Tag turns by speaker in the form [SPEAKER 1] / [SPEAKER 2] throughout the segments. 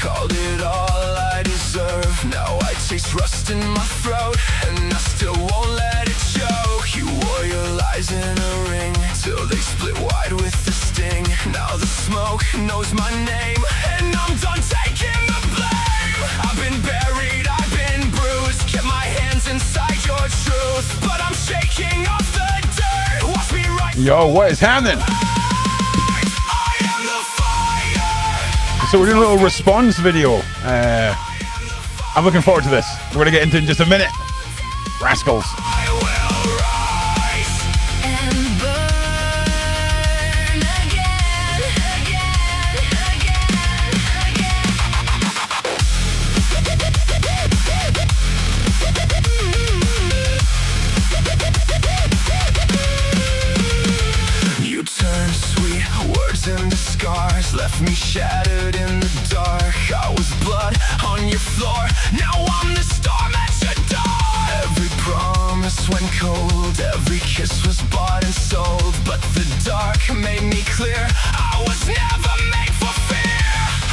[SPEAKER 1] Called it all I deserve. Now I taste rust in my throat, and I still won't let it show. You wore your lies in a ring till they split wide with the sting. Now the smoke knows my name, and I'm done taking the blame. I've been buried, I've been bruised, kept my hands inside your truth, but I'm shaking off the dirt. Watch me right.
[SPEAKER 2] Yo, what is happening? So we're doing a little response video. I'm looking forward to this. We're going to get into it in just a minute. Rascals.
[SPEAKER 1] You turned sweet words into scars, left me shattered in the dark. I was blood on your floor, now I'm the storm at your door. Every promise went cold, every kiss was bought and sold, but the dark made me clear I was never made for fear.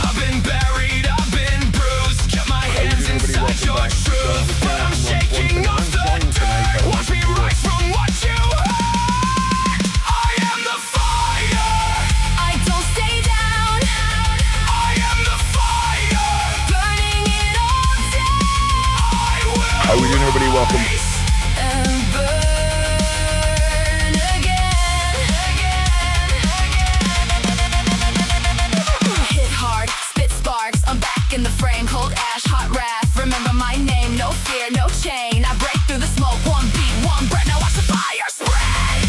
[SPEAKER 1] I've been buried, I've been bruised, kept my hands inside your truth, but I'm shaking off the dirt. Watch me rise from what you hurt. I am the fire, I don't stay down. I am the fire, burning it all down. I will.
[SPEAKER 2] How are we doing, everybody? Welcome.
[SPEAKER 1] And burn again. Hit hard, spit sparks, I'm back in the frame. Cold ash, hot wrath, remember my name. No fear, no chain, I break through the smoke. One beat, one breath, now watch the fire spread.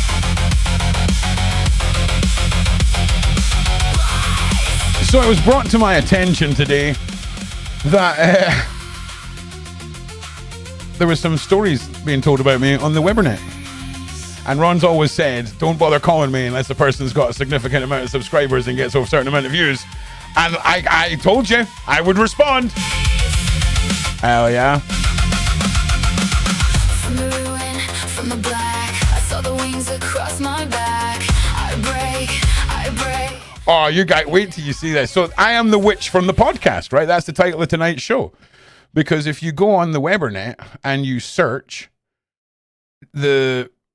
[SPEAKER 2] So it was brought to my attention today that there was some stories being told about me on the Webernet. And Ron's always said, don't bother calling me unless the person's got a significant amount of subscribers and gets over a certain amount of views. And I told you I would respond. Hell yeah.
[SPEAKER 1] From the ruin, from the black, I saw the wings across my back. I break.
[SPEAKER 2] Oh, you guys, wait till you see this. So I am the witch from the podcast, right? That's the title of tonight's show. Because if you go on the Webernet and you search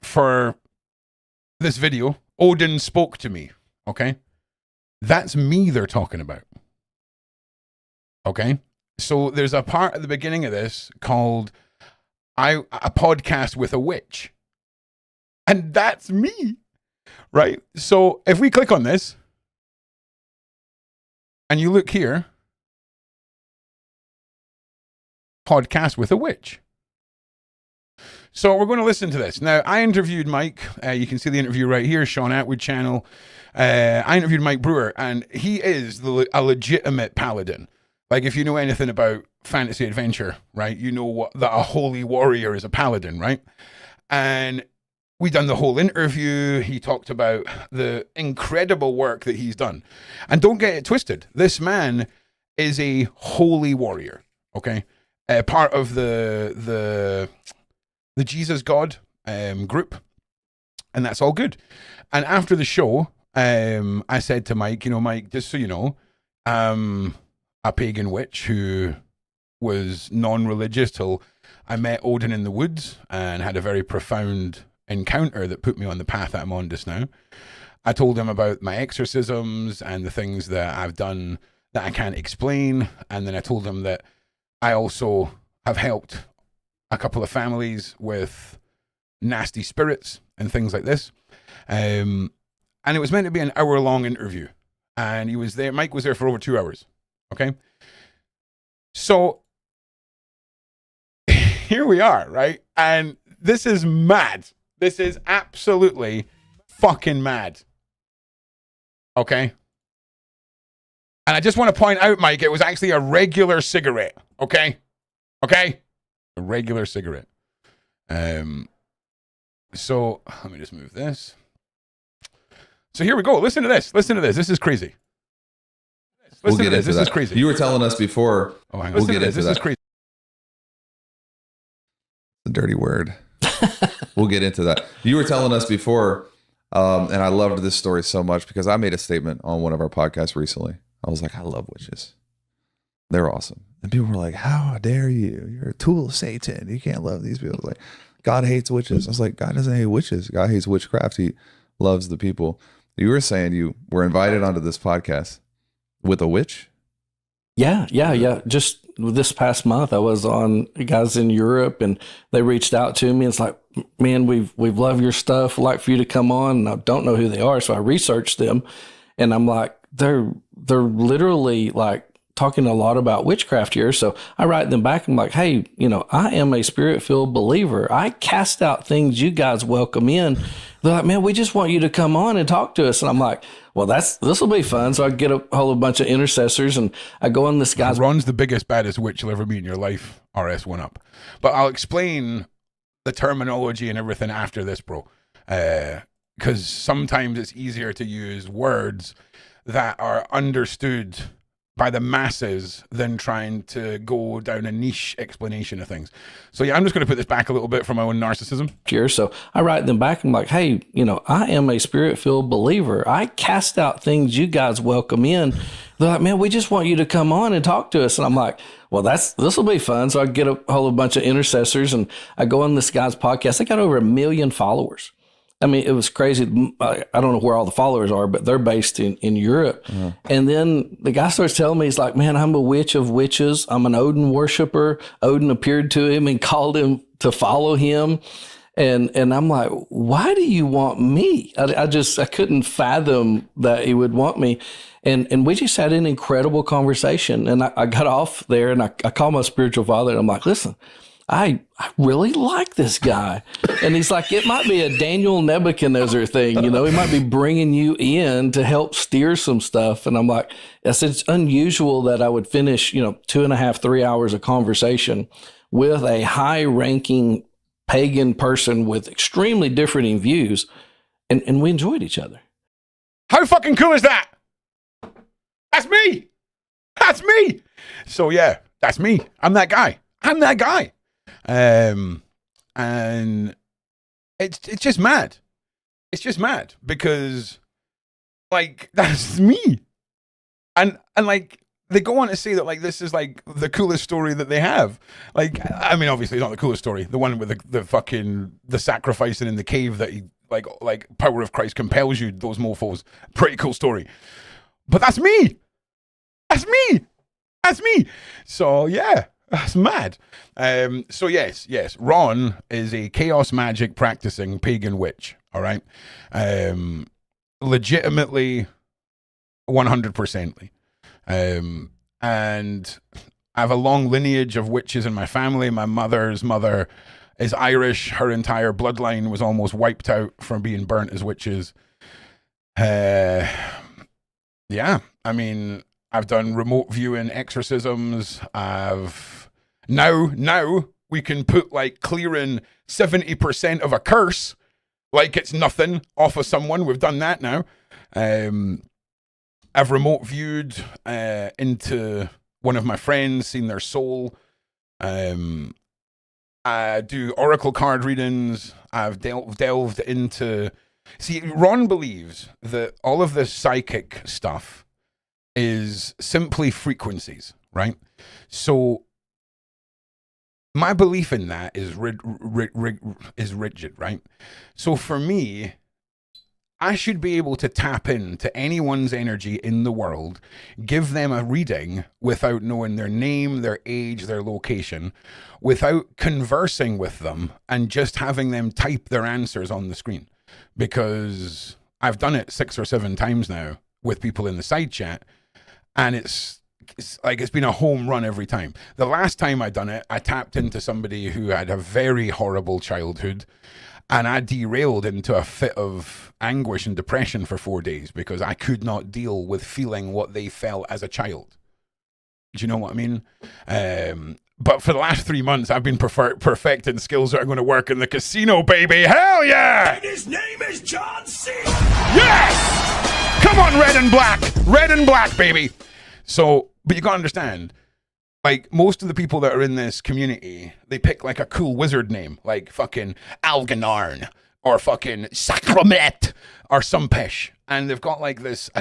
[SPEAKER 2] for this video, Odin spoke to me, okay? That's me they're talking about. Okay? So there's a part at the beginning of this called a podcast with a witch. And that's me. Right? So if we click on this and you look here, podcast with a witch. So we're going to listen to this. Now, I interviewed Mike. You can see the interview right here, Sean Atwood channel. I interviewed Mike Brewer, and he is a legitimate paladin. Like, if you know anything about fantasy adventure, right, you know that a holy warrior is a paladin, right? And we done the whole interview. He talked about the incredible work that he's done. And don't get it twisted. This man is a holy warrior, okay? Part of the Jesus God group. And that's all good. And after the show, I said to Mike, Mike, just so you know, a pagan witch who was non-religious till I met Odin in the woods and had a very profound encounter that put me on the path that I'm on just now. I told him about my exorcisms and the things that I've done that I can't explain. And then I told him that I also have helped a couple of families with nasty spirits and things like this. And it was meant to be an hour-long interview. And he was there. Mike was there for over 2 hours. Okay? So here we are, right? And this is mad. This is absolutely fucking mad. Okay? And I just want to point out, Mike, it was actually a regular cigarette. Okay? Okay? A regular cigarette. So let me just move this. So here we go. Listen to this. Listen to this. This is crazy.
[SPEAKER 3] We'll get into
[SPEAKER 2] this.
[SPEAKER 3] that.
[SPEAKER 2] Is crazy.
[SPEAKER 3] You were telling us before.
[SPEAKER 2] Oh, hang on.
[SPEAKER 3] We'll get into
[SPEAKER 2] this.
[SPEAKER 3] that.
[SPEAKER 2] This is crazy.
[SPEAKER 3] The dirty word. We'll get into that. You were telling us before, and I loved this story so much because I made a statement on one of our podcasts recently. I was like, I love witches. They're awesome. And people were like, how dare you? You're a tool of Satan. You can't love these people. Like, God hates witches. I was like, God doesn't hate witches. God hates witchcraft. He loves the people. You were saying you were invited onto this podcast with a witch?
[SPEAKER 4] Yeah. Just this past month, I was on guys in Europe, and they reached out to me. It's like, man, we've loved your stuff. We'd like for you to come on. And I don't know who they are, so I researched them, and I'm like, they're literally like talking a lot about witchcraft here. So I write them back. I'm like, hey, I am a spirit-filled believer. I cast out things you guys welcome in. They're like, man, we just want you to come on and talk to us. And I'm like, well, this will be fun. So I get a whole bunch of intercessors, and I go on this guy's.
[SPEAKER 2] Ron's the biggest, baddest witch you'll ever meet in your life. RS1 up. But I'll explain the terminology and everything after this, bro. Because sometimes it's easier to use words that are understood by the masses than trying to go down a niche explanation of things. So yeah, I'm just going to put this back a little bit for my own narcissism.
[SPEAKER 4] Here, so I write them back. I'm like, hey, I am a spirit-filled believer. I cast out things you guys welcome in. They're like, man, we just want you to come on and talk to us. And I'm like, well, this will be fun. So I get a whole bunch of intercessors, and I go on this guy's podcast. They got over 1 million followers. I mean, it was crazy. I don't know where all the followers are, but they're based in Europe. Mm-hmm. And then the guy starts telling me, he's like, man, I'm a witch of witches. I'm an Odin worshiper. Odin appeared to him and called him to follow him. And I'm like, why do you want me? I couldn't fathom that he would want me. And we just had an incredible conversation. And I got off there, and I called my spiritual father, and I'm like, listen, I really like this guy. And he's like, it might be a Daniel Nebuchadnezzar thing. He might be bringing you in to help steer some stuff. And I'm like, I said, it's unusual that I would finish, 2.5, 3 hours of conversation with a high ranking pagan person with extremely differing views. And we enjoyed each other.
[SPEAKER 2] How fucking cool is that? That's me. That's me. So yeah, that's me. I'm that guy. And it's just mad. It's just mad because, like, that's me. And like, they go on to say that, like, this is like the coolest story that they have. Like, I mean, obviously it's not the coolest story. The one with the sacrificing in the cave that he, like power of Christ compels you, those mofos. Pretty cool story. But that's me. That's me. So yeah. That's mad. So yes, Ron is a chaos magic practicing pagan witch. All right, legitimately, 100%. And I have a long lineage of witches in my family. My mother's mother is Irish. Her entire bloodline was almost wiped out from being burnt as witches. Yeah, I mean, I've done remote viewing exorcisms. Now we can put, like, clearing 70% of a curse like it's nothing off of someone. We've done that now. I've remote viewed into one of my friends, seen their soul. I do oracle card readings. I've delved into... See, Ron believes that all of this psychic stuff is simply frequencies, right? So my belief in that is rigid, right? So for me, I should be able to tap into anyone's energy in the world, give them a reading without knowing their name, their age, their location, without conversing with them and just having them type their answers on the screen. Because I've done it 6 or 7 times now with people in the side chat, and it's been a home run every time. The last time I done it, I tapped into somebody who had a very horrible childhood, And I derailed into a fit of anguish and depression for 4 days because I could not deal with feeling what they felt as a child. Do you know what I mean? But for the last 3 months, I've been perfecting skills that are going to work in the casino, baby. Hell yeah!
[SPEAKER 1] And his name is John C.
[SPEAKER 2] Yes! Come on, red and black. Red and black, baby. So, but you got to understand, like, most of the people that are in this community, they pick like a cool wizard name, like fucking Alganarn or fucking Sacramet or Sumpesh. And they've got like this,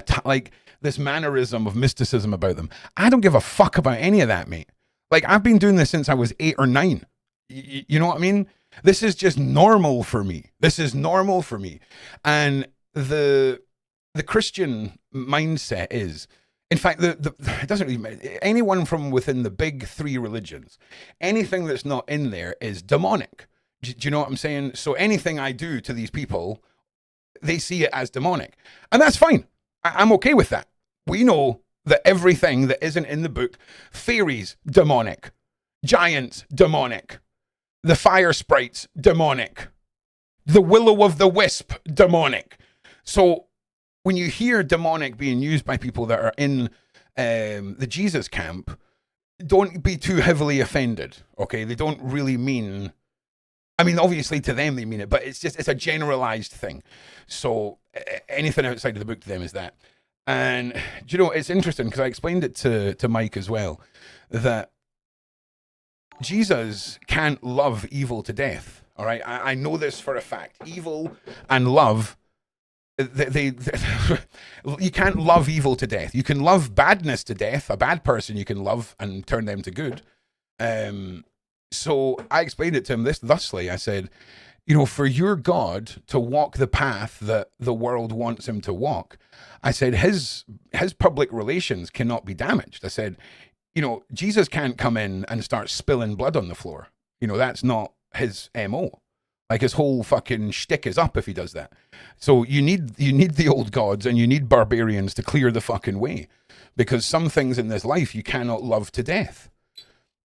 [SPEAKER 2] this mannerism of mysticism about them. I don't give a fuck about any of that, mate. Like, I've been doing this since I was 8 or 9. You know what I mean? This is just normal for me. This is normal for me. And the Christian mindset is, in fact, it doesn't really matter. Anyone from within the big 3 religions, anything that's not in there is demonic. Do you know what I'm saying? So anything I do to these people, they see it as demonic. And that's fine. I'm okay with that. We know that everything that isn't in the book, fairies, demonic. Giants, demonic. The fire sprites, demonic. The willow of the wisp, demonic. So when you hear demonic being used by people that are in the Jesus camp, don't be too heavily offended, okay? They don't really mean, I mean, obviously to them they mean it, but it's a generalized thing. So anything outside of the book to them is that. And, do you know, it's interesting because I explained it to Mike as well, that Jesus can't love evil to death, all right? I know this for a fact. Evil and love, you can't love evil to death. You can love badness to death. A bad person you can love and turn them to good. So I explained it to him thusly. I said, you know, for your God to walk the path that the world wants him to walk, I said, his public relations cannot be damaged. I said, you know, Jesus can't come in and start spilling blood on the floor. You know, that's not his MO. Like, his whole fucking shtick is up if he does that. So you need the old gods and you need barbarians to clear the fucking way, because some things in this life you cannot love to death.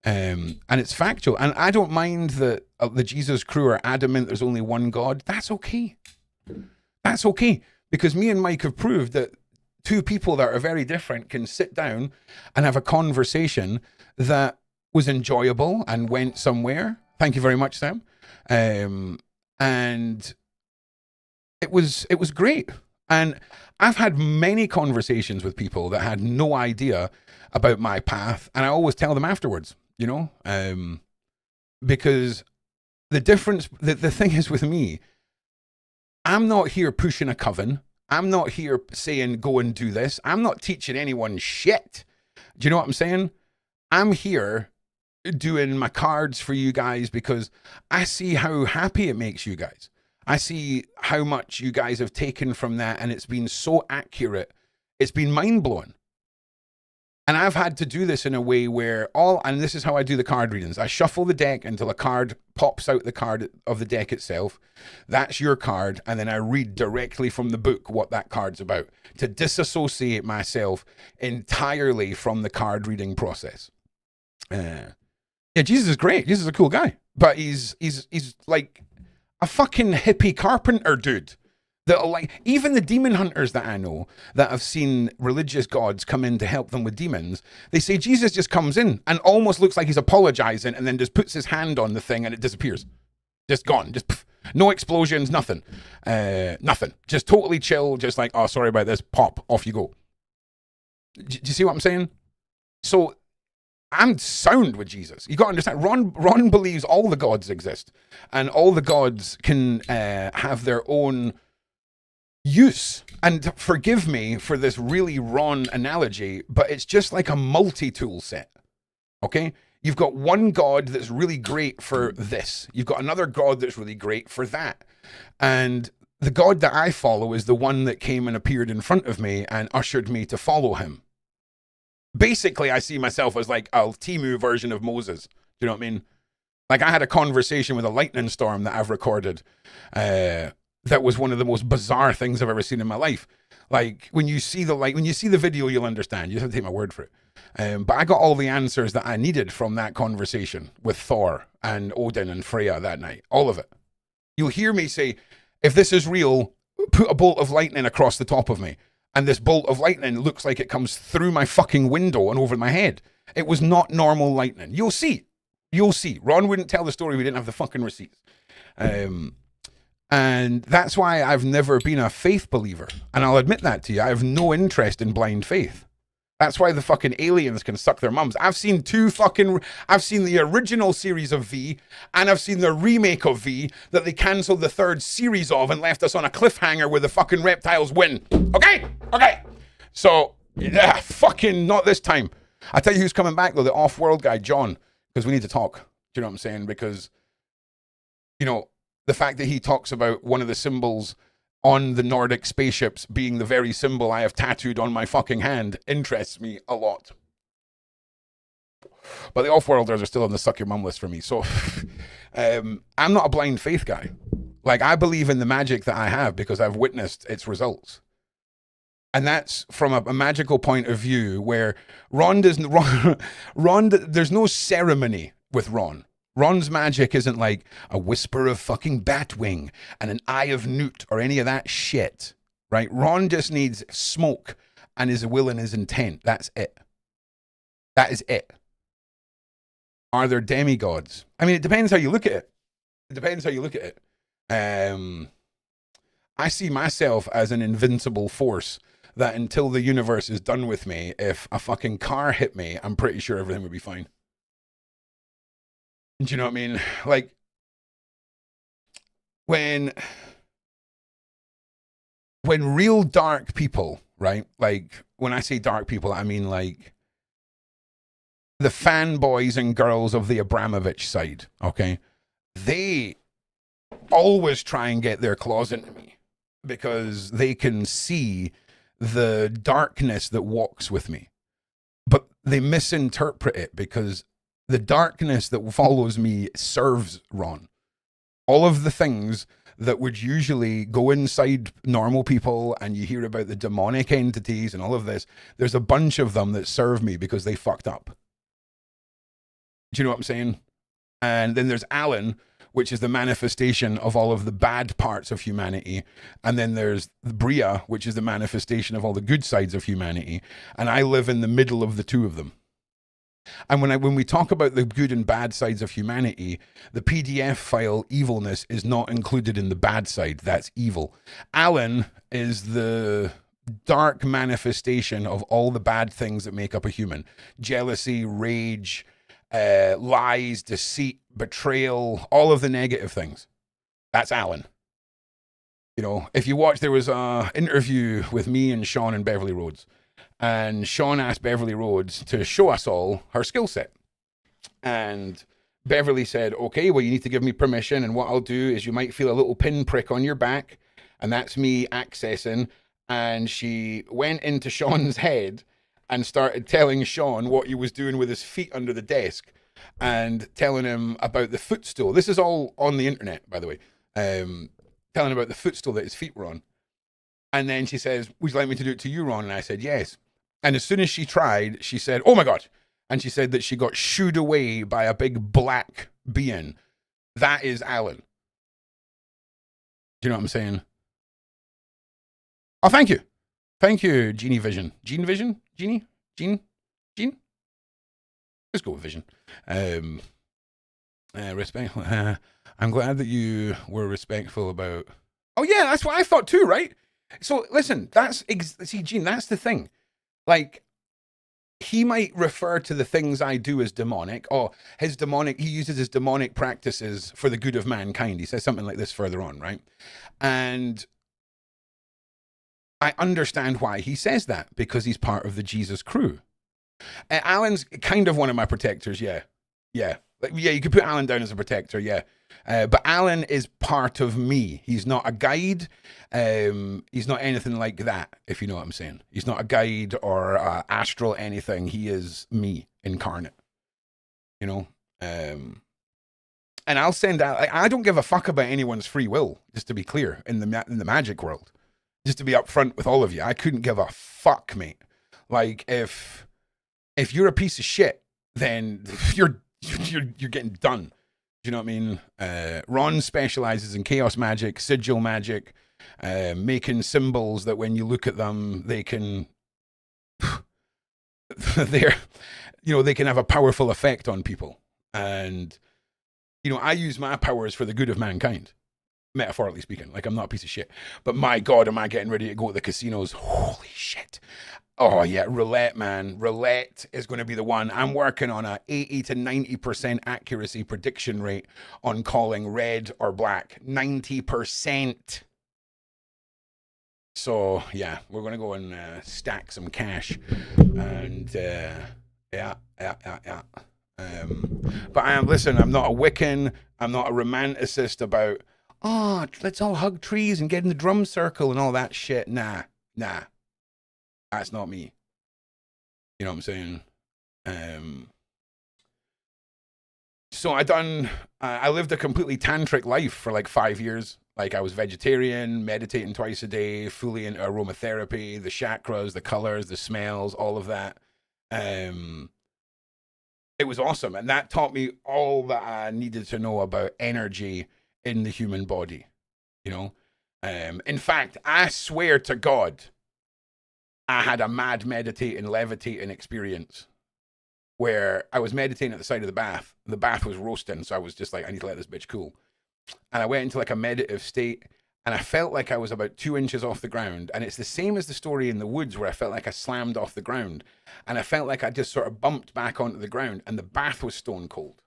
[SPEAKER 2] And it's factual. And I don't mind that the Jesus crew are adamant there's only one God. That's okay. That's okay. Because me and Mike have proved that 2 people that are very different can sit down and have a conversation that was enjoyable and went somewhere. Thank you very much, Sam. And it was great. And I've had many conversations with people that had no idea about my path, and I always tell them afterwards, you know, because the difference, the thing is with me, I'm not here pushing a coven. I'm not here saying, go and do this. I'm not teaching anyone shit. Do you know what I'm saying? I'm here doing my cards for you guys because I see how happy it makes you guys. I see how much you guys have taken from that, and it's been so accurate. It's been mind-blowing. And I've had to do this in a way where and this is how I do the card readings. I shuffle the deck until a card pops out the card of the deck itself. That's your card. And then I read directly from the book what that card's about to disassociate myself entirely from the card reading process. Yeah, Jesus is great. Jesus is a cool guy, but he's like a fucking hippie carpenter dude. That, like, even the demon hunters that I know that have seen religious gods come in to help them with demons, they say Jesus just comes in and almost looks like he's apologizing and then just puts his hand on the thing and it disappears. Just gone. Just pff, no explosions, nothing. Nothing. Just totally chill, just like, oh, sorry about this, pop, off you go. Do you see what I'm saying? So I'm sound with Jesus. You got to understand, Ron believes all the gods exist and all the gods can have their own use. And forgive me for this really wrong analogy, but it's just like a multi-tool set. Okay? You've got one God that's really great for this. You've got another God that's really great for that. And the God that I follow is the one that came and appeared in front of me and ushered me to follow him. Basically, I see myself as like a Timu version of Moses. Do you know what I mean? Like, I had a conversation with a lightning storm that I've recorded. That was one of the most bizarre things I've ever seen in my life. Like, when you see the video, you'll understand. You just have to take my word for it. But I got all the answers that I needed from that conversation with Thor and Odin and Freya that night. All of it. You'll hear me say, if this is real, put a bolt of lightning across the top of me. And this bolt of lightning looks like it comes through my fucking window and over my head. It was not normal lightning. You'll see. You'll see. Ron wouldn't tell the story. We didn't have the fucking receipts. And that's why I've never been a faith believer. And I'll admit that to you. I have no interest in blind faith. That's why the fucking aliens can suck their mums. I've seen the original series of V, and I've seen the remake of V that they cancelled the third series of and left us on a cliffhanger where the fucking reptiles win. Okay? Okay. So, yeah, fucking not this time. I tell you who's coming back though, the off-world guy, John, because we need to talk. Do you know what I'm saying? Because, you know, the fact that he talks about one of the symbols on the Nordic spaceships being the very symbol I have tattooed on my fucking hand interests me a lot. But the off-worlders are still on the suck your mum list for me. So I'm not a blind faith guy. Like, I believe in the magic that I have because I've witnessed its results. And that's from a magical point of view where there's no ceremony with Ron. Ron's magic isn't like a whisper of fucking Batwing and an eye of Newt or any of that shit, right? Ron just needs smoke and his will and his intent. That's it. That is it. Are there demigods? I mean, it depends how you look at it. It depends how you look at it. I see myself as an invincible force that until the universe is done with me, if a fucking car hit me, I'm pretty sure everything would be fine. Do you know what I mean? Like, when real dark people, right? Like, when I say dark people, I mean like the fanboys and girls of the Abramovich side, okay? They always try and get their claws into me because they can see the darkness that walks with me. But they misinterpret it because the darkness that follows me serves Ron. All of the things that would usually go inside normal people, and you hear about the demonic entities and all of this, there's a bunch of them that serve me because they fucked up. Do you know what I'm saying? And then there's Alan, which is the manifestation of all of the bad parts of humanity. And then there's Brewer, which is the manifestation of all the good sides of humanity. And I live in the middle of the two of them. And when we talk about the good and bad sides of humanity, the PDF file evilness is not included in the bad side. That's evil. Alan is the dark manifestation of all the bad things that make up a human. Jealousy, rage, lies, deceit, betrayal, all of the negative things. That's Alan. You know, if you watch, there was an interview with me and Sean in Beverly Roads. And Sean asked Beverly Rhodes to show us all her skill set. And Beverly said, okay, well, you need to give me permission. And what I'll do is you might feel a little pinprick on your back. And that's me accessing. And she went into Sean's head and started telling Sean what he was doing with his feet under the desk and telling him about the footstool. This is all on the internet, by the way. Telling him about the footstool that his feet were on. And then she says, would you like me to do it to you, Ron? And I said, yes. And as soon as she tried, she said, oh my God. And she said that she got shooed away by a big black being. That is Alan. Do you know what I'm saying? Oh, thank you. Thank you, Genie Vision. Gene Vision? Genie? Gene? Let's go with Vision. Respectful. I'm glad that you were respectful about... Oh yeah, that's what I thought too, right? So listen, see, Gene, that's the thing. Like, he might refer to the things I do as demonic. Oh, he uses his demonic practices for the good of mankind. He says something like this further on, right? And I understand why he says that, because he's part of the Jesus crew. Alan's kind of one of my protectors, yeah. Yeah. Like, yeah, you could put Alan down as a protector, yeah. But Alan is part of me. He's not a guide. He's not anything like that, if you know what I'm saying. He's not a guide or astral anything. He is me incarnate, you know. And I'll send out. I don't give a fuck about anyone's free will. Just to be clear, in the magic world, just to be upfront with all of you, I couldn't give a fuck, mate. Like, if you're a piece of shit, then you're getting done. Do you know what I mean? Ron specializes in chaos magic, sigil magic, making symbols that when you look at them, they can, they're, they can have a powerful effect on people. And, I use my powers for the good of mankind, metaphorically speaking. Like, I'm not a piece of shit. But my God, am I getting ready to go to the casinos? Holy shit. Oh, yeah, roulette, man. Roulette is going to be the one. I'm working on a 80 to 90% accuracy prediction rate on calling red or black. 90%. So, yeah, we're going to go and stack some cash. And, yeah. But listen, I'm not a Wiccan. I'm not a romanticist about, let's all hug trees and get in the drum circle and all that shit. Nah. That's not me. You know what I'm saying? So I lived a completely tantric life for like 5 years. Like, I was vegetarian, meditating twice a day, fully into aromatherapy, the chakras, the colors, the smells, all of that. It was awesome. And that taught me all that I needed to know about energy in the human body. In fact, I swear to God, I had a mad meditating, levitating experience where I was meditating at the side of the bath. The bath was roasting, so I was just like, I need to let this bitch cool. And I went into like a meditative state, and I felt like I was about 2 inches off the ground. And it's the same as the story in the woods where I felt like I slammed off the ground. And I felt like I just sort of bumped back onto the ground, and the bath was stone cold.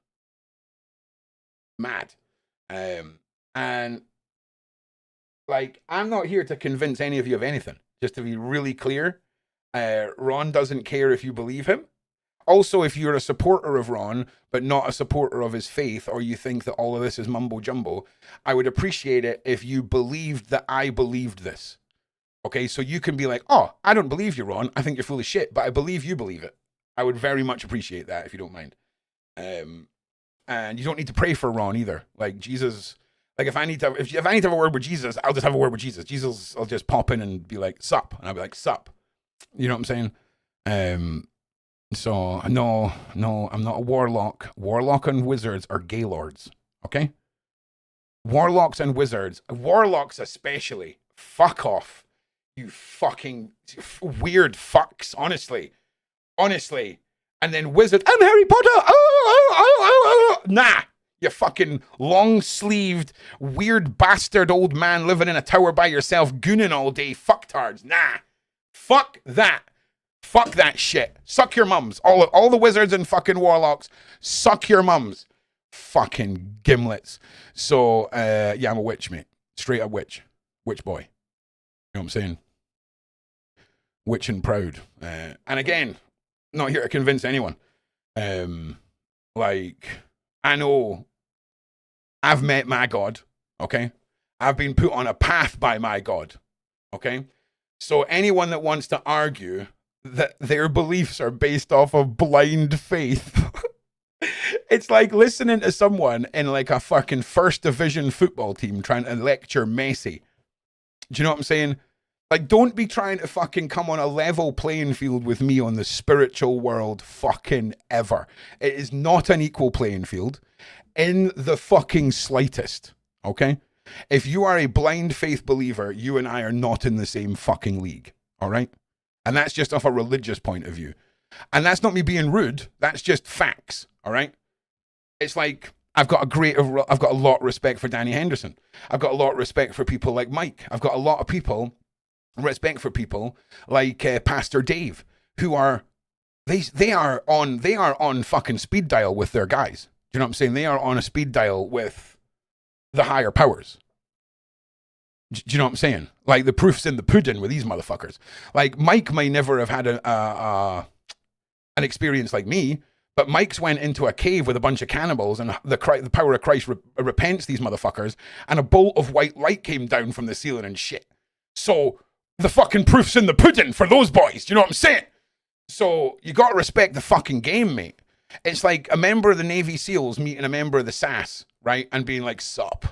[SPEAKER 2] Mad. And like, I'm not here to convince any of you of anything. Just to be really clear, Ron doesn't care if you believe him. Also, if you're a supporter of Ron, but not a supporter of his faith, or you think that all of this is mumbo jumbo, I would appreciate it if you believed that I believed this. Okay, so you can be like, I don't believe you, Ron. I think you're full of shit, but I believe you believe it. I would very much appreciate that if you don't mind. And you don't need to pray for Ron either. Like, Jesus... Like, if I need to have a word with Jesus, I'll just have a word with Jesus. Jesus will just pop in and be like, sup. And I'll be like, sup. You know what I'm saying? So, no, I'm not a warlock. Warlock and wizards are gaylords. Okay? Warlocks and wizards, warlocks especially, fuck off. You fucking weird fucks, honestly. And then wizards, I'm Harry Potter. Nah. You fucking long-sleeved, weird bastard old man living in a tower by yourself, gooning all day, fucktards. Nah. Fuck that. Fuck that shit. Suck your mums. All the wizards and fucking warlocks, suck your mums. Fucking gimlets. So, yeah, I'm a witch, mate. Straight up witch. Witch boy. You know what I'm saying? Witch and proud. And again, not here to convince anyone. I know I've met my God, okay? I've been put on a path by my God, okay? So anyone that wants to argue that their beliefs are based off of blind faith, it's like listening to someone in like a fucking first division football team trying to lecture Messi. Do you know what I'm saying? Like, don't be trying to fucking come on a level playing field with me on the spiritual world fucking ever. It is not an equal playing field in the fucking slightest, okay? If you are a blind faith believer, you and I are not in the same fucking league, all right? And that's just off a religious point of view. And that's not me being rude. That's just facts, all right? It's like, I've got a lot of respect for Danny Henderson. I've got a lot of respect for people like Mike. I've got a lot of respect for people like Pastor Dave, who are they are on fucking speed dial with their guys. Do you know what I'm saying? They are on a speed dial with the higher powers. Do you know what I'm saying? Like, the proof's in the pudding with these motherfuckers. Like, Mike may never have had an experience like me, but Mike's went into a cave with a bunch of cannibals, and the power of Christ repents these motherfuckers, and a bolt of white light came down from the ceiling and shit. So the fucking proof's in the pudding for those boys. Do you know what I'm saying? So you got to respect the fucking game, mate. It's like a member of the Navy SEALs meeting a member of the SAS, right? And being like, sup.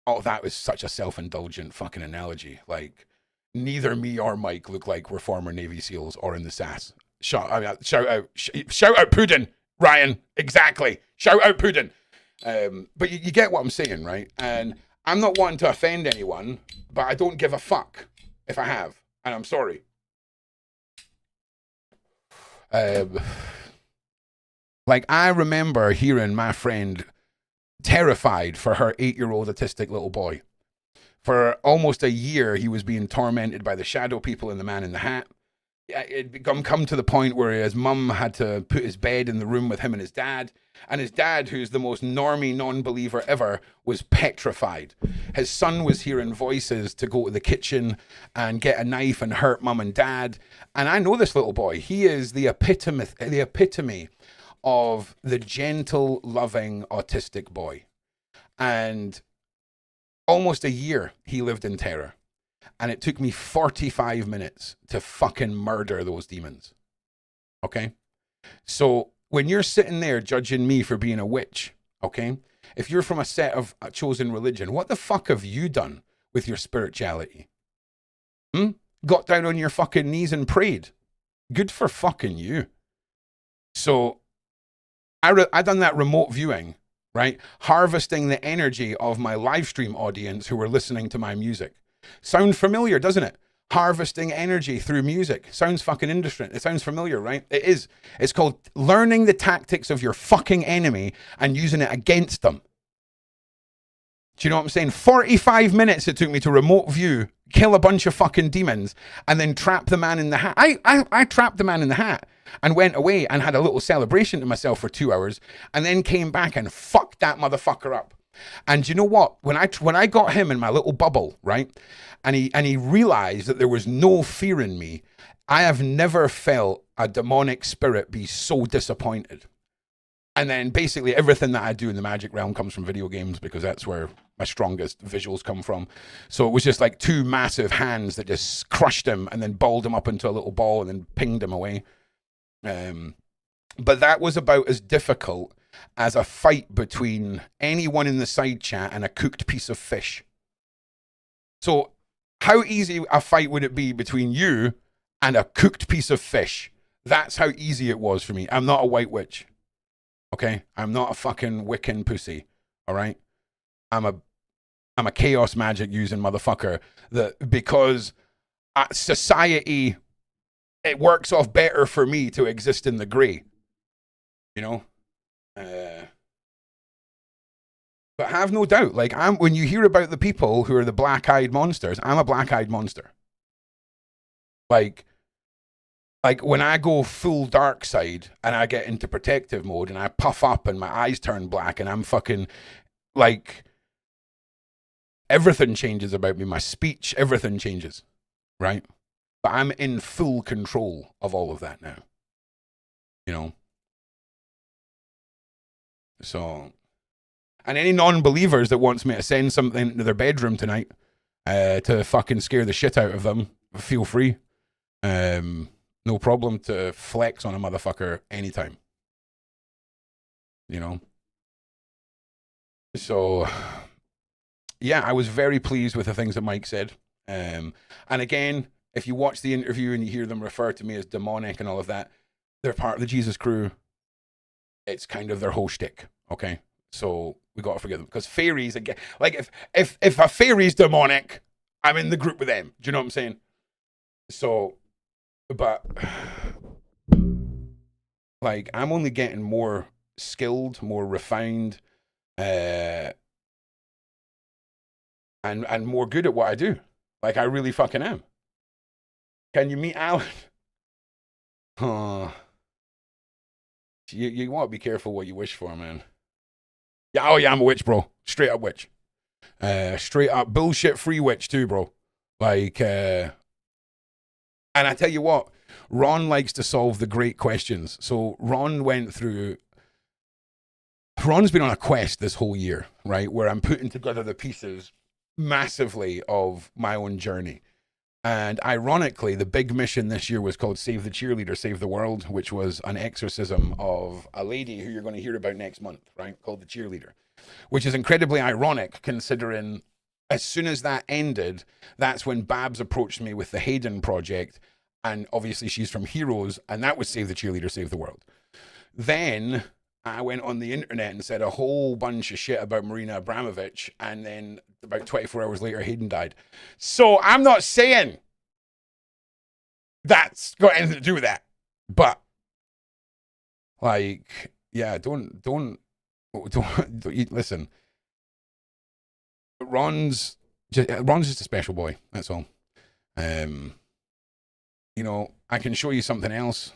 [SPEAKER 2] Oh, that was such a self-indulgent fucking analogy. Like, neither me or Mike look like we're former Navy SEALs or in the SAS. Shout out Puddin, Ryan. Exactly. Shout out Puddin. But you get what I'm saying, right? And I'm not wanting to offend anyone, but I don't give a fuck if I have, and I'm sorry. Like, I remember hearing my friend terrified for her 8-year-old autistic little boy. For almost a year, he was being tormented by the shadow people and the man in the hat. It come to the point where his mum had to put his bed in the room with him and his dad. And his dad, who's the most normie non-believer ever, was petrified. His son was hearing voices to go to the kitchen and get a knife and hurt mum and dad. And I know this little boy. He is the epitome of the gentle, loving, autistic boy. And almost a year he lived in terror. And it took me 45 minutes to fucking murder those demons. Okay? So when you're sitting there judging me for being a witch, okay? If you're from a set of a chosen religion, what the fuck have you done with your spirituality? Got down on your fucking knees and prayed. Good for fucking you. So I done that remote viewing, right? Harvesting the energy of my live stream audience who were listening to my music. Sound familiar, doesn't it? Harvesting energy through music. Sounds fucking interesting. It sounds familiar, right? It is. It's called learning the tactics of your fucking enemy and using it against them. Do you know what I'm saying? 45 minutes it took me to remote view, kill a bunch of fucking demons, and then trap the man in the hat. I trapped the man in the hat and went away and had a little celebration to myself for 2 hours and then came back and fucked that motherfucker up. And you know what? When I got him in my little bubble, right? And he realized that there was no fear in me, I have never felt a demonic spirit be so disappointed. And then basically everything that I do in the magic realm comes from video games because that's where my strongest visuals come from. So it was just like 2 massive hands that just crushed him and then balled him up into a little ball and then pinged him away. But that was about as difficult as a fight between anyone in the side chat and a cooked piece of fish. So how easy a fight would it be between you and a cooked piece of fish? That's how easy it was for me. I'm not a white witch. Okay? I'm not a fucking Wiccan pussy. All right? I'm a chaos magic using motherfucker that because society, it works off better for me to exist in the grey. You know? But have no doubt, like when you hear about the people who are the black-eyed monsters, I'm a black-eyed monster. Like when I go full dark side and I get into protective mode and I puff up and my eyes turn black and I'm fucking like everything changes about me, my speech, everything changes, right? But I'm in full control of all of that now. You know? So, and any non-believers that wants me to send something to their bedroom tonight to fucking scare the shit out of them, feel free. No problem to flex on a motherfucker anytime. You know? So, yeah, I was very pleased with the things that Mike said. And again, if you watch the interview and you hear them refer to me as demonic and all of that, they're part of the Jesus crew. It's kind of their whole shtick, okay? So we got to forgive them because fairies, again, like if a fairy's demonic, I'm in the group with them. Do you know what I'm saying? So, but like I'm only getting more skilled, more refined, and more good at what I do. Like I really fucking am. Can you meet Alan? You want to be careful what you wish for, man. Yeah, oh yeah, I'm a witch, bro. Straight up witch. Straight up bullshit free witch too, bro. Like, and I tell you what, Ron likes to solve the great questions. So Ron's been on a quest this whole year, right? Where I'm putting together the pieces massively of my own journey. And ironically, the big mission this year was called Save the Cheerleader, Save the World, which was an exorcism of a lady who you're going to hear about next month, right? Called the Cheerleader, which is incredibly ironic considering as soon as that ended, that's when Babs approached me with the Hayden Project. And obviously she's from Heroes, and that was Save the Cheerleader, Save the World. Then I went on the internet and said a whole bunch of shit about Marina Abramovich, and then about 24 hours later, Hayden died. So I'm not saying that's got anything to do with that, but like, yeah, don't listen. Ron's just a special boy. That's all. You know, I can show you something else.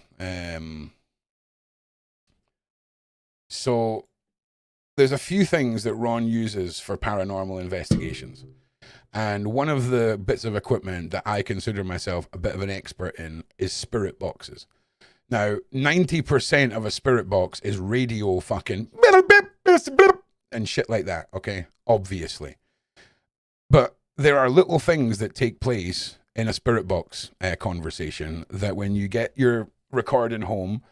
[SPEAKER 2] So there's a few things that Ron uses for paranormal investigations. And one of the bits of equipment that I consider myself a bit of an expert in is spirit boxes. Now, 90% of a spirit box is radio fucking and shit like that, okay? Obviously. But there are little things that take place in a spirit box conversation that when you get your recording home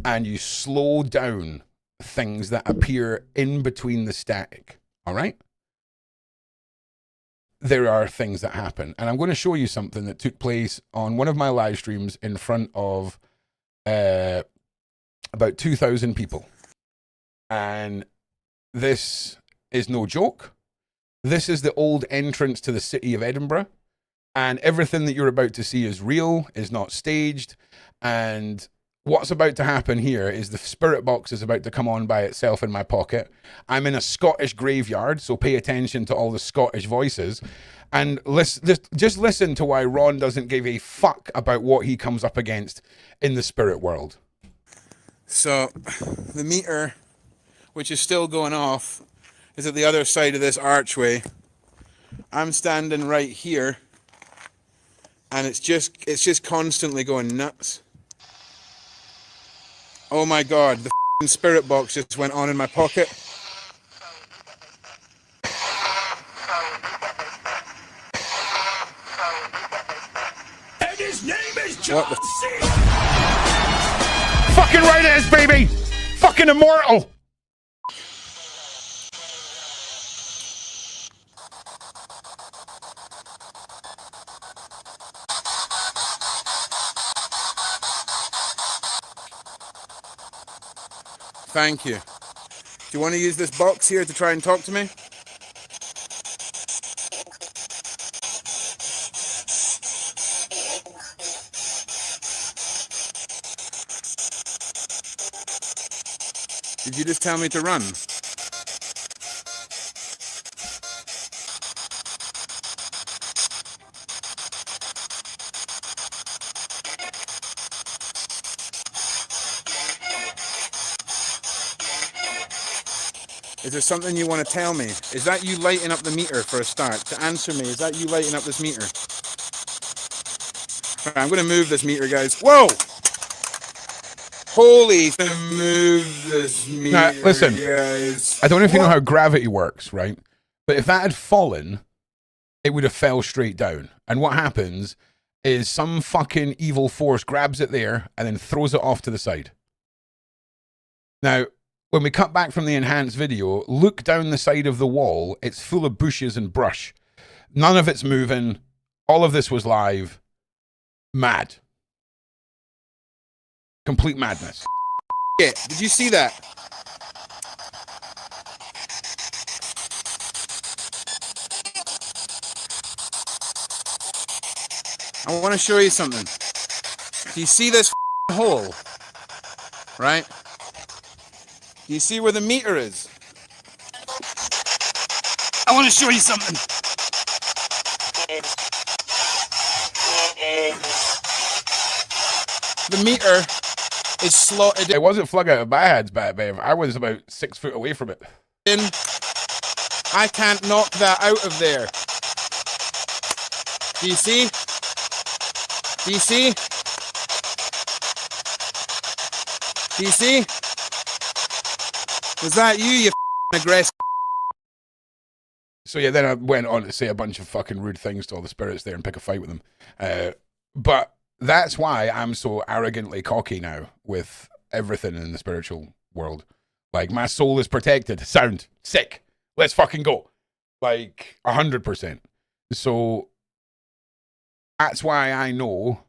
[SPEAKER 2] and you slow down things that appear in between the static, all right? There are things that happen. And I'm going to show you something that took place on one of my live streams in front of about 2,000 people. And this is no joke. This is the old entrance to the city of Edinburgh. And everything that you're about to see is real, is not staged. And what's about to happen here is the spirit box is about to come on by itself in my pocket. I'm in a Scottish graveyard, so pay attention to all the Scottish voices. And just listen to why Ron doesn't give a fuck about what he comes up against in the spirit world. So, the meter, which is still going off, is at the other side of this archway. I'm standing right here, and it's just constantly going nuts. Oh my god, the f***ing spirit box just went on in my pocket.
[SPEAKER 1] And his name is John
[SPEAKER 2] What the
[SPEAKER 1] C.
[SPEAKER 2] fucking right it is, baby! Fucking immortal! Thank you. Do you want to use this box here to try and talk to me? Did you just tell me to run? Is there something you want to tell me? Is that you lighting up the meter for a start? To answer me, is that you lighting up this meter? Right, I'm going to move this meter, guys. Whoa! Holy, move this meter, now, listen, guys. I don't know if you know how gravity works, right? But if that had fallen, it would have fell straight down. And what happens is some fucking evil force grabs it there and then throws it off to the side. Now, when we cut back from the enhanced video, look down the side of the wall. It's full of bushes and brush. None of it's moving. All of this was live. Mad. Complete madness. Yeah, did you see that? I want to show you something. Do you see this hole? Right? Do you see where the meter is? I want to show you something. The meter is slotted. It wasn't flung out of my hands, babe. I was about 6 foot away from it. I can't knock that out of there. Do you see? Do you see? Do you see? Was that you aggressive? So yeah, then I went on to say a bunch of fucking rude things to all the spirits there and pick a fight with them. But that's why I'm so arrogantly cocky now with everything in the spiritual world. Like, my soul is protected. Sound. Sick. Let's fucking go. Like, 100%. So that's why I know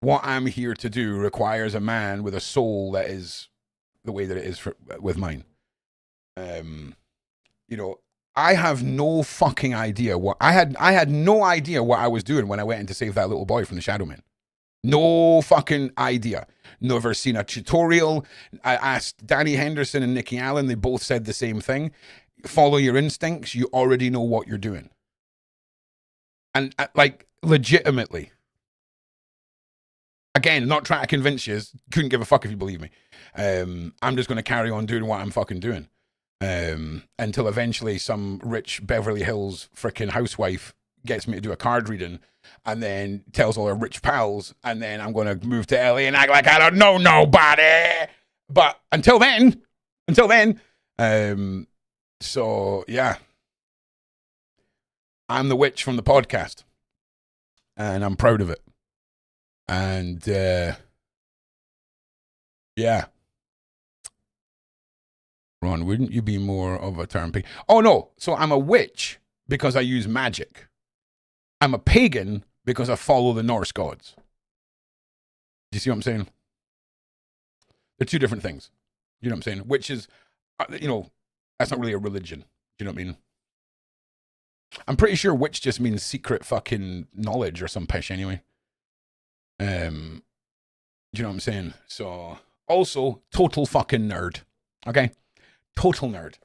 [SPEAKER 2] what I'm here to do requires a man with a soul that is the way that it is with mine. You know, I have no fucking idea what I had no idea what I was doing when I went in to save that little boy from the Shadow Man. No fucking idea. Never seen a tutorial. I asked Danny Henderson and Nikki Allen. They both said the same thing. Follow your instincts. You already know what you're doing. And like, legitimately. Again, not trying to convince you. Couldn't give a fuck if you believe me. I'm just going to carry on doing what I'm fucking doing. Until eventually some rich Beverly Hills freaking housewife gets me to do a card reading and then tells all her rich pals, and then I'm going to move to LA and act like I don't know nobody. But until then, so yeah, I'm the witch from the podcast and I'm proud of it. And, yeah. Ron, wouldn't you be more of a term pig? Oh, no. So I'm a witch because I use magic. I'm a pagan because I follow the Norse gods. Do you see what I'm saying? They're two different things. You know what I'm saying? Which is, you know, that's not really a religion. Do you know what I mean? I'm pretty sure witch just means secret fucking knowledge or some pish anyway. Do you know what I'm saying? So, also, total fucking nerd. Okay? Total nerd.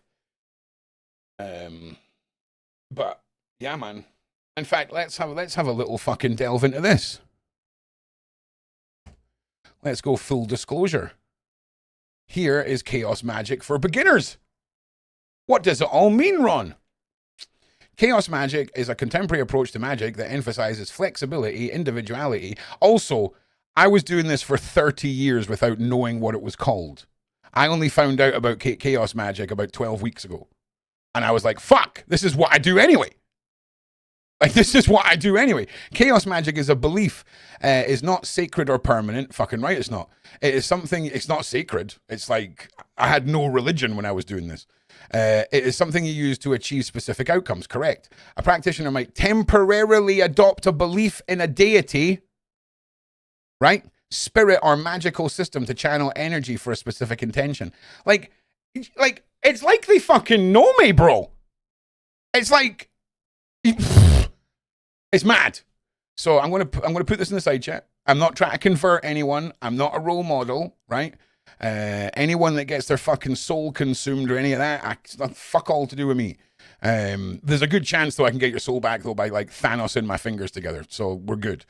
[SPEAKER 2] But yeah, man. In fact, let's have a little fucking delve into this. Let's go full disclosure. Here is Chaos Magic for beginners. What does it all mean, Ron? Chaos Magic is a contemporary approach to magic that emphasizes flexibility, individuality. Also, I was doing this for 30 years without knowing what it was called. I only found out about Chaos Magic about 12 weeks ago. And I was like, fuck, this is what I do anyway. Like, this is what I do anyway. Chaos Magic is a belief. It's not sacred or permanent. Fucking right, it's not. It is something, it's not sacred. It's like, I had no religion when I was doing this. It is something you use to achieve specific outcomes, correct? A practitioner might temporarily adopt a belief in a deity, right? Spirit or magical system to channel energy for a specific intention. Like, it's like they fucking know me, bro. It's like, it's mad. So I'm gonna put this in the side chat. I'm not trying to convert anyone. I'm not a role model, right? Anyone that gets their fucking soul consumed or any of that, it's not fuck all to do with me. There's a good chance though I can get your soul back though by like Thanos in my fingers together. So we're good.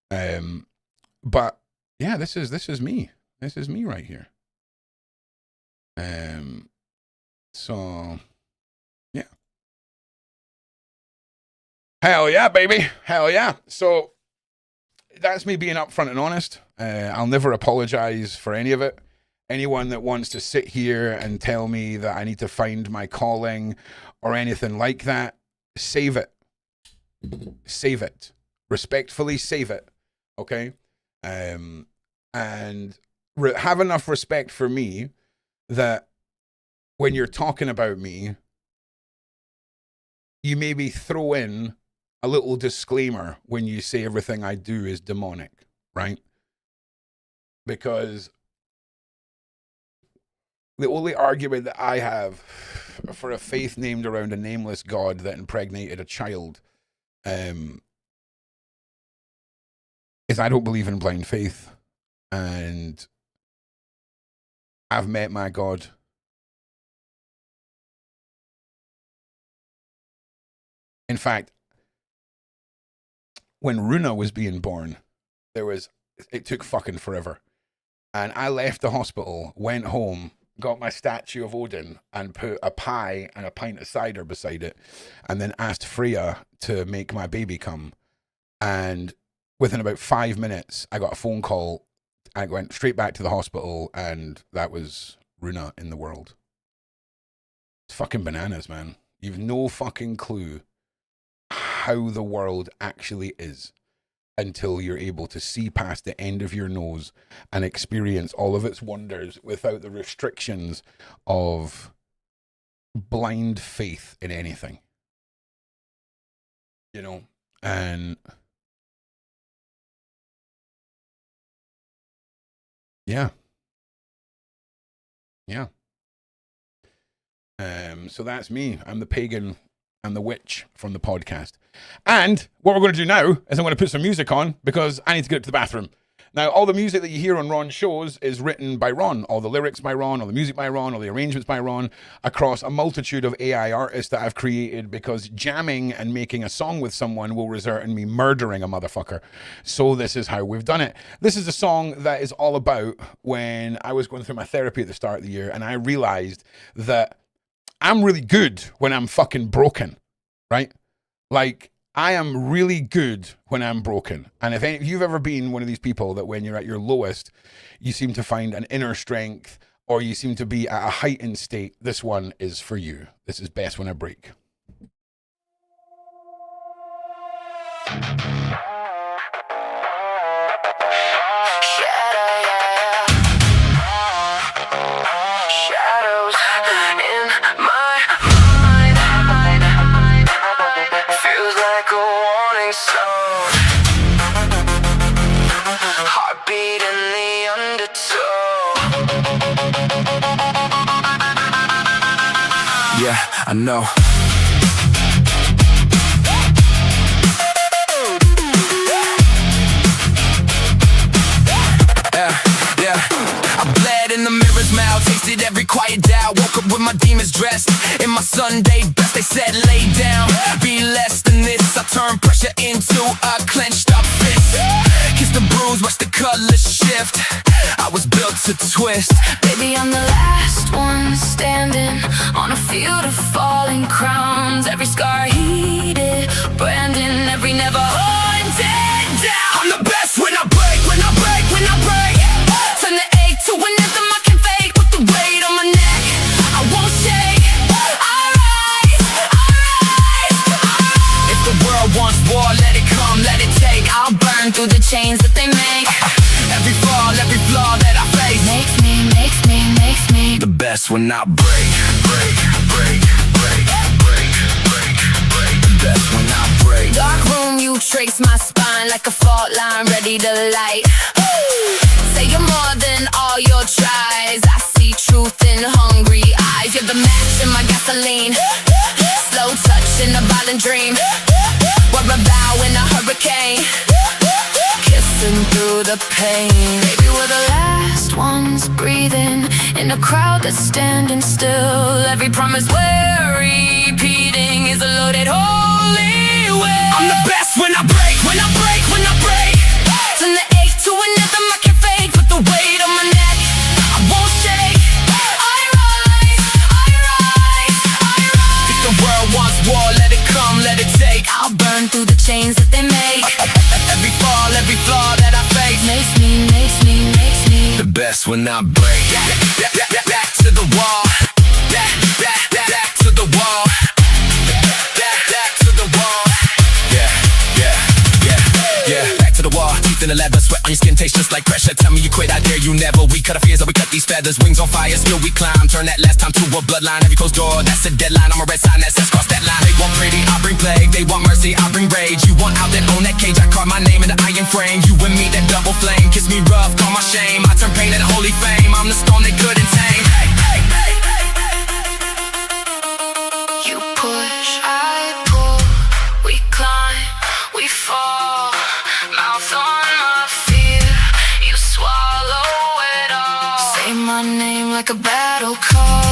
[SPEAKER 2] But yeah, this is me. This is me right here. So yeah. Hell yeah, baby. Hell yeah. So that's me being upfront and honest. I'll never apologize for any of it. Anyone that wants to sit here and tell me that I need to find my calling or anything like that, save it. Save it. Respectfully save it. Okay? And have enough respect for me that when you're talking about me, you maybe throw in a little disclaimer when you say everything I do is demonic, right? Because the only argument that I have for a faith named around a nameless God that impregnated a child is I don't believe in blind faith. And I've met my God. In fact, when Runa was being born, it took fucking forever. And I left the hospital, went home, got my statue of Odin and put a pie and a pint of cider beside it, and then asked Freya to make my baby come. And within about 5 minutes, I got a phone call. I went straight back to the hospital, and that was Runa in the world. It's fucking bananas, man. You've no fucking clue how the world actually is until you're able to see past the end of your nose and experience all of its wonders without the restrictions of blind faith in anything. You know, and yeah. Yeah. So that's me. I'm the pagan and the witch from the podcast. And what we're going to do now is I'm going to put some music on because I need to get to the bathroom. Now, all the music that you hear on Ron's shows is written by Ron. All the lyrics by Ron, all the music by Ron, all the arrangements by Ron, across a multitude of AI artists that I've created, because jamming and making a song with someone will result in me murdering a motherfucker. So this is how we've done it. This is a song that is all about when I was going through my therapy at the start of the year, and I realized that I'm really good when I'm fucking broken, right? Like, I am really good when I'm broken. And if you've ever been one of these people that when you're at your lowest, you seem to find an inner strength, or you seem to be at a heightened state, this one is for you. This is Best When I Break.
[SPEAKER 1] Yeah, I know. Yeah. I bled in the mirror's mouth, tasted every quiet doubt. Woke up with my demons dressed in my Sunday best. They said lay down, be less than this. I turned pressure into a clenched up fist. Kiss the bruise, watch the colors shift. I was built to twist.
[SPEAKER 5] Baby, I'm the last one standing on a field of falling crowns. Every scar heated, branding, every never haunted down.
[SPEAKER 1] I'm the best when I break, when I break, when I break. Turn the ache to an anthem I can fake. With the weight on my neck, I won't shake. I rise, I rise, I rise. If the world wants war, let it come, let it take.
[SPEAKER 5] I'll burn through the chains that they make.
[SPEAKER 1] Every fall, every flaw that I face
[SPEAKER 5] Makes me
[SPEAKER 1] the best when I break, break, break, break, break, break, break. The best when I break.
[SPEAKER 5] Dark room, you trace my spine like a fault line ready to light. Say you're more than all your tries. I see truth in hungry eyes. You're the match in my gasoline. Slow touch in a violent dream. We're a vow in a hurricane. Kissing through the pain. Baby, we're the last ones breathing in a crowd that's standing still. Every promise we're repeating is a loaded holy will.
[SPEAKER 1] I'm the best when I break, when I break, when I break.
[SPEAKER 5] Turn the ache to an anthem I can fake. Put the weight on my neck, I won't shake. I rise, I rise, I rise.
[SPEAKER 1] If the world wants war, let it come, let it take.
[SPEAKER 5] I'll burn through the chains that they make.
[SPEAKER 1] Every fall, every flaw that I face
[SPEAKER 5] Makes me
[SPEAKER 1] the best when I break. Back to the wall. Back to the wall. Back to the wall. Yeah. Back to the wall. Teeth in the leather, sweat on your skin, tastes just like pressure. Tell me you quit, I dare you never. We cut our fears, we cut these feathers. Wings on fire, still we climb. Turn that last time to a bloodline. Every closed door, that's a deadline. I'm a red sign that says cross that line. They want pretty, I bring plague. They want mercy, I bring rage. You want out that own that cage, I carve my name in the iron frame. You and me, that double flame. Kiss me rough, call my shame. I turn pain into holy fame. I'm the storm they couldn't tame.
[SPEAKER 5] You push, I pull. We climb, we fall. Mouth on my fear. You swallow it all. Say my name like a battle call.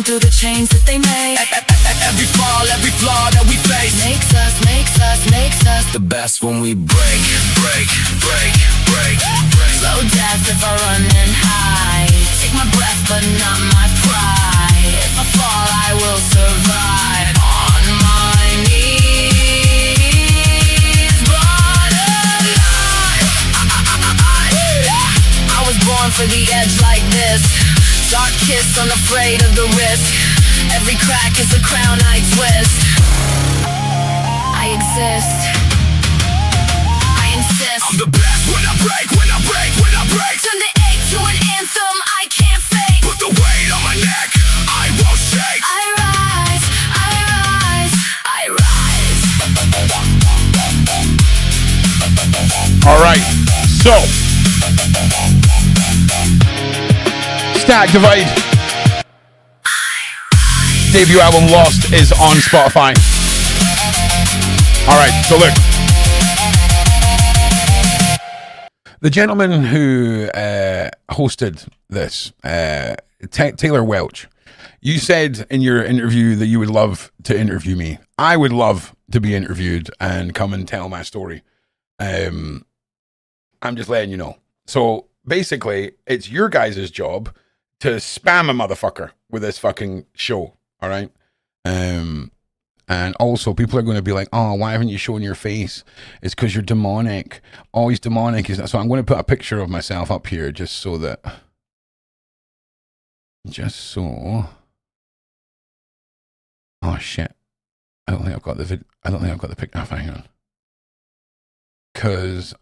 [SPEAKER 5] Through the chains that they make.
[SPEAKER 1] Every fall, every flaw that we face
[SPEAKER 5] makes us
[SPEAKER 1] the best when we break.
[SPEAKER 5] Slow death if I run and hide. Take my breath but not my pride. If I fall I will survive. On my knees, but alive. I was born for the edge like this. Dark heart kiss, unafraid of the risk. Every crack is a crown I twist. I exist. I insist.
[SPEAKER 1] I'm the best when I break, when I break, when I break.
[SPEAKER 5] Turn the ache to an anthem I can't fake.
[SPEAKER 1] Put the weight on my neck, I won't shake.
[SPEAKER 5] I rise, I rise, I rise.
[SPEAKER 2] All right. So, Stack Divide. Debut album Lost is on Spotify. All right. So look. The gentleman who hosted this, Taylor Welch, you said in your interview that you would love to interview me. I would love to be interviewed and come and tell my story. I'm just letting you know. So basically, it's your guys' job to spam a motherfucker with this fucking show. All right. And also, people are going to be like, oh, why haven't you shown your face? It's because you're demonic. Oh, he's demonic. So I'm going to put a picture of myself up here just so that... Oh, shit. I don't think I've got the picture. Oh, hang on. Because,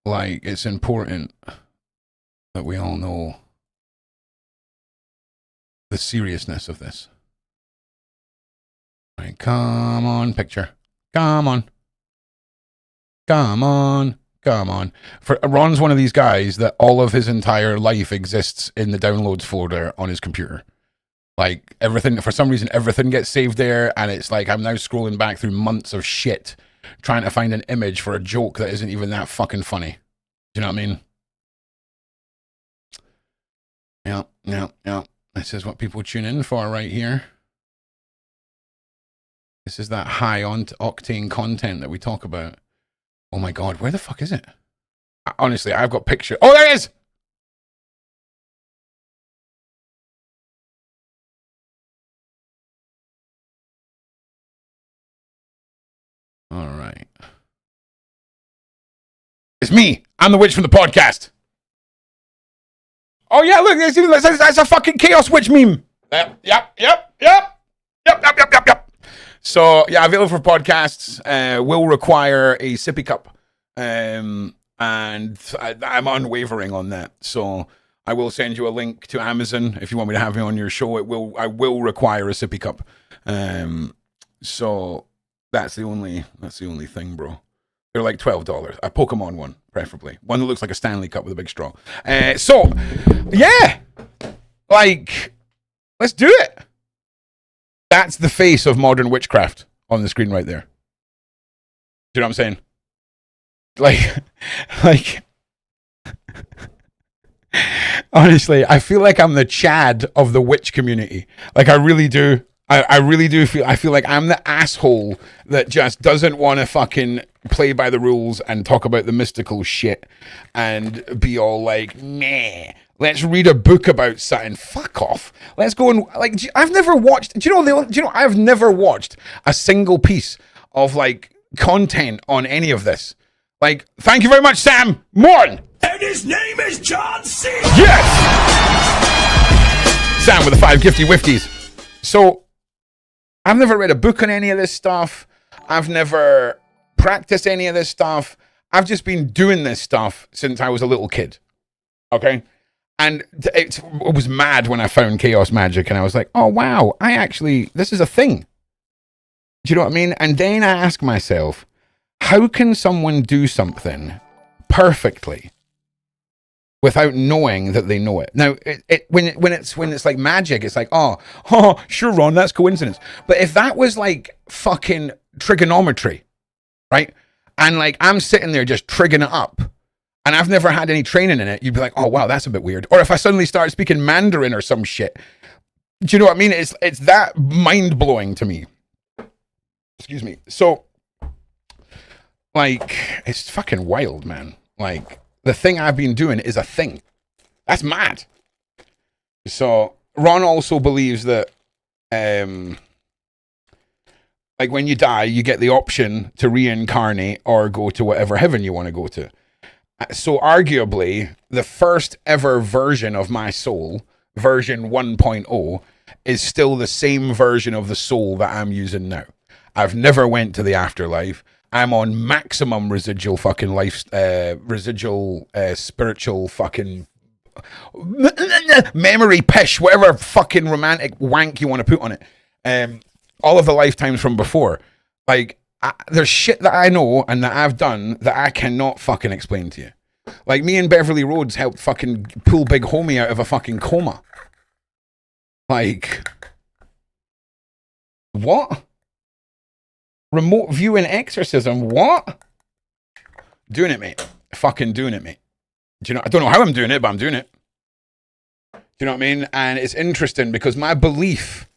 [SPEAKER 2] like, it's important that we all know the seriousness of this. Right, come on, picture. Come on. Ron's one of these guys that all of his entire life exists in the downloads folder on his computer. Like, everything, for some reason, everything gets saved there, and it's like I'm now scrolling back through months of shit trying to find an image for a joke that isn't even that fucking funny. Do you know what I mean? Yeah. This is what people tune in for right here. This is that high octane content that we talk about. Oh my God, where the fuck is it? Honestly, I've got pictures. Oh, there it is! All right. It's me. I'm the witch from the podcast. Oh yeah, look, that's a fucking Chaos Witch meme. Yep. So, yeah, available for podcasts, will require a sippy cup. And I'm unwavering on that. So I will send you a link to Amazon if you want me to have me on your show. I will require a sippy cup. So that's the only thing, bro. They're like $12. A Pokemon one, preferably. One that looks like a Stanley Cup with a big straw. So, yeah. Like, let's do it. That's the face of modern witchcraft on the screen right there. Do you know what I'm saying? Like, honestly, I feel like I'm the Chad of the witch community. Like, I really do. I really do feel like I'm the asshole that just doesn't want to fucking play by the rules and talk about the mystical shit and be all like, meh. Let's read a book about something. Fuck off. Let's go and like. I've never watched. I've never watched a single piece of like content on any of this. Like, thank you very much, Sam. Morn.
[SPEAKER 1] And his name is John C.
[SPEAKER 2] Yes. Sam with the 5 gifty wifties. So, I've never read a book on any of this stuff. I've never practiced any of this stuff. I've just been doing this stuff since I was a little kid. Okay. And it was mad when I found chaos magic and I was like, oh, wow, this is a thing. Do you know what I mean? And then I ask myself, how can someone do something perfectly without knowing that they know it? Now, when it's like magic, it's like, oh, sure, Ron, that's coincidence. But if that was like fucking trigonometry, right? And like I'm sitting there just triggering it up, and I've never had any training in it, you'd be like, oh, wow, that's a bit weird. Or if I suddenly start speaking Mandarin or some shit, do you know what I mean? It's that mind-blowing to me. Excuse me. So, like, it's fucking wild, man. Like, the thing I've been doing is a thing. That's mad. So, Ron also believes that, like, when you die, you get the option to reincarnate or go to whatever heaven you want to go to. So arguably, the first ever version of my soul version 1.0 is still the same version of the soul that I'm using now. I've never went to the afterlife. I'm on maximum residual fucking life, spiritual fucking memory pish, whatever fucking romantic wank you want to put on it. All of the lifetimes from before. Like, there's shit that I know and that I've done that I cannot fucking explain to you. Like, me and Beverly Rhodes helped fucking pull Big Homie out of a fucking coma. Like, what? Remote viewing exorcism, what? Doing it, mate. Fucking doing it, mate. Do you know? I don't know how I'm doing it, but I'm doing it. Do you know what I mean? And it's interesting because my belief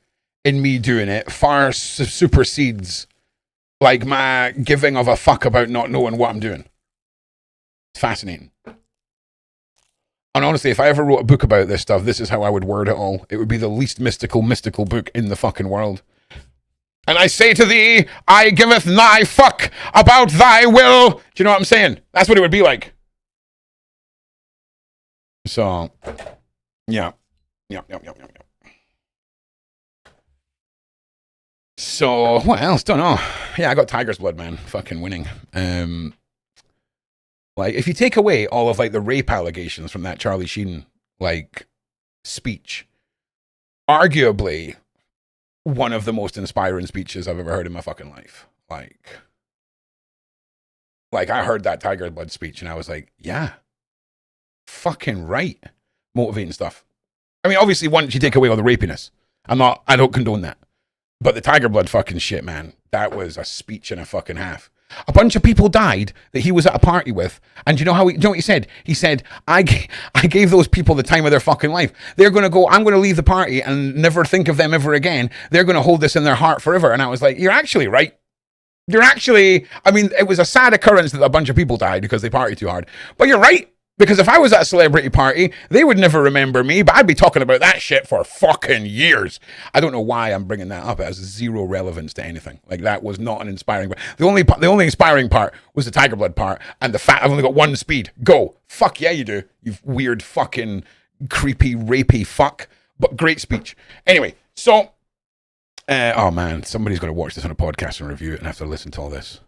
[SPEAKER 2] in me doing it far supersedes like my giving of a fuck about not knowing what I'm doing. It's fascinating. And honestly, if I ever wrote a book about this stuff, this is how I would word it all. It would be the least mystical book in the fucking world. And I say to thee, I giveth thy fuck about thy will. Do you know what I'm saying? That's what it would be like. So, yeah. So, what else? Don't know. Yeah, I got tiger's blood, man. Fucking winning. Like, if you take away all of, like, the rape allegations from that Charlie Sheen, like, speech, arguably one of the most inspiring speeches I've ever heard in my fucking life. Like I heard that tiger's blood speech and I was like, yeah, fucking right. Motivating stuff. I mean, obviously, once you take away all the rapiness, I don't condone that. But the tiger blood fucking shit, man, that was a speech and a fucking half. A bunch of people died that he was at a party with. And you know what he said? He said, I gave those people the time of their fucking life. They're going to go, I'm going to leave the party and never think of them ever again. They're going to hold this in their heart forever. And I was like, you're actually right. It was a sad occurrence that a bunch of people died because they partied too hard. But you're right. Because if I was at a celebrity party, they would never remember me, but I'd be talking about that shit for fucking years. I don't know why I'm bringing that up. It has zero relevance to anything. Like, that was not an inspiring part. The only inspiring part was the tiger blood part and the fact I've only got one speed. Go. Fuck yeah, you do. You weird fucking creepy, rapey fuck. But great speech. Anyway, so, oh man, somebody's going to watch this on a podcast and review it and have to listen to all this.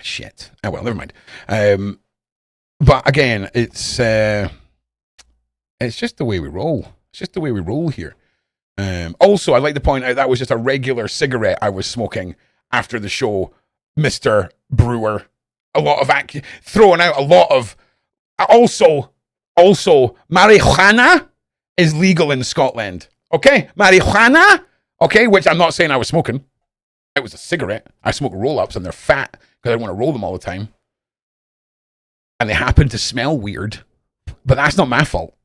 [SPEAKER 2] Shit. Oh well, never mind. But again, it's just the way we roll. It's just the way we roll here. Also, I'd like to point out that was just a regular cigarette I was smoking after the show, Mr. Brewer. A lot of throwing out a lot of. Also, marijuana is legal in Scotland. Okay, marijuana. Okay, which I'm not saying I was smoking. It was a cigarette. I smoke roll-ups and they're fat because I don't want to roll them all the time. And they happen to smell weird, but that's not my fault.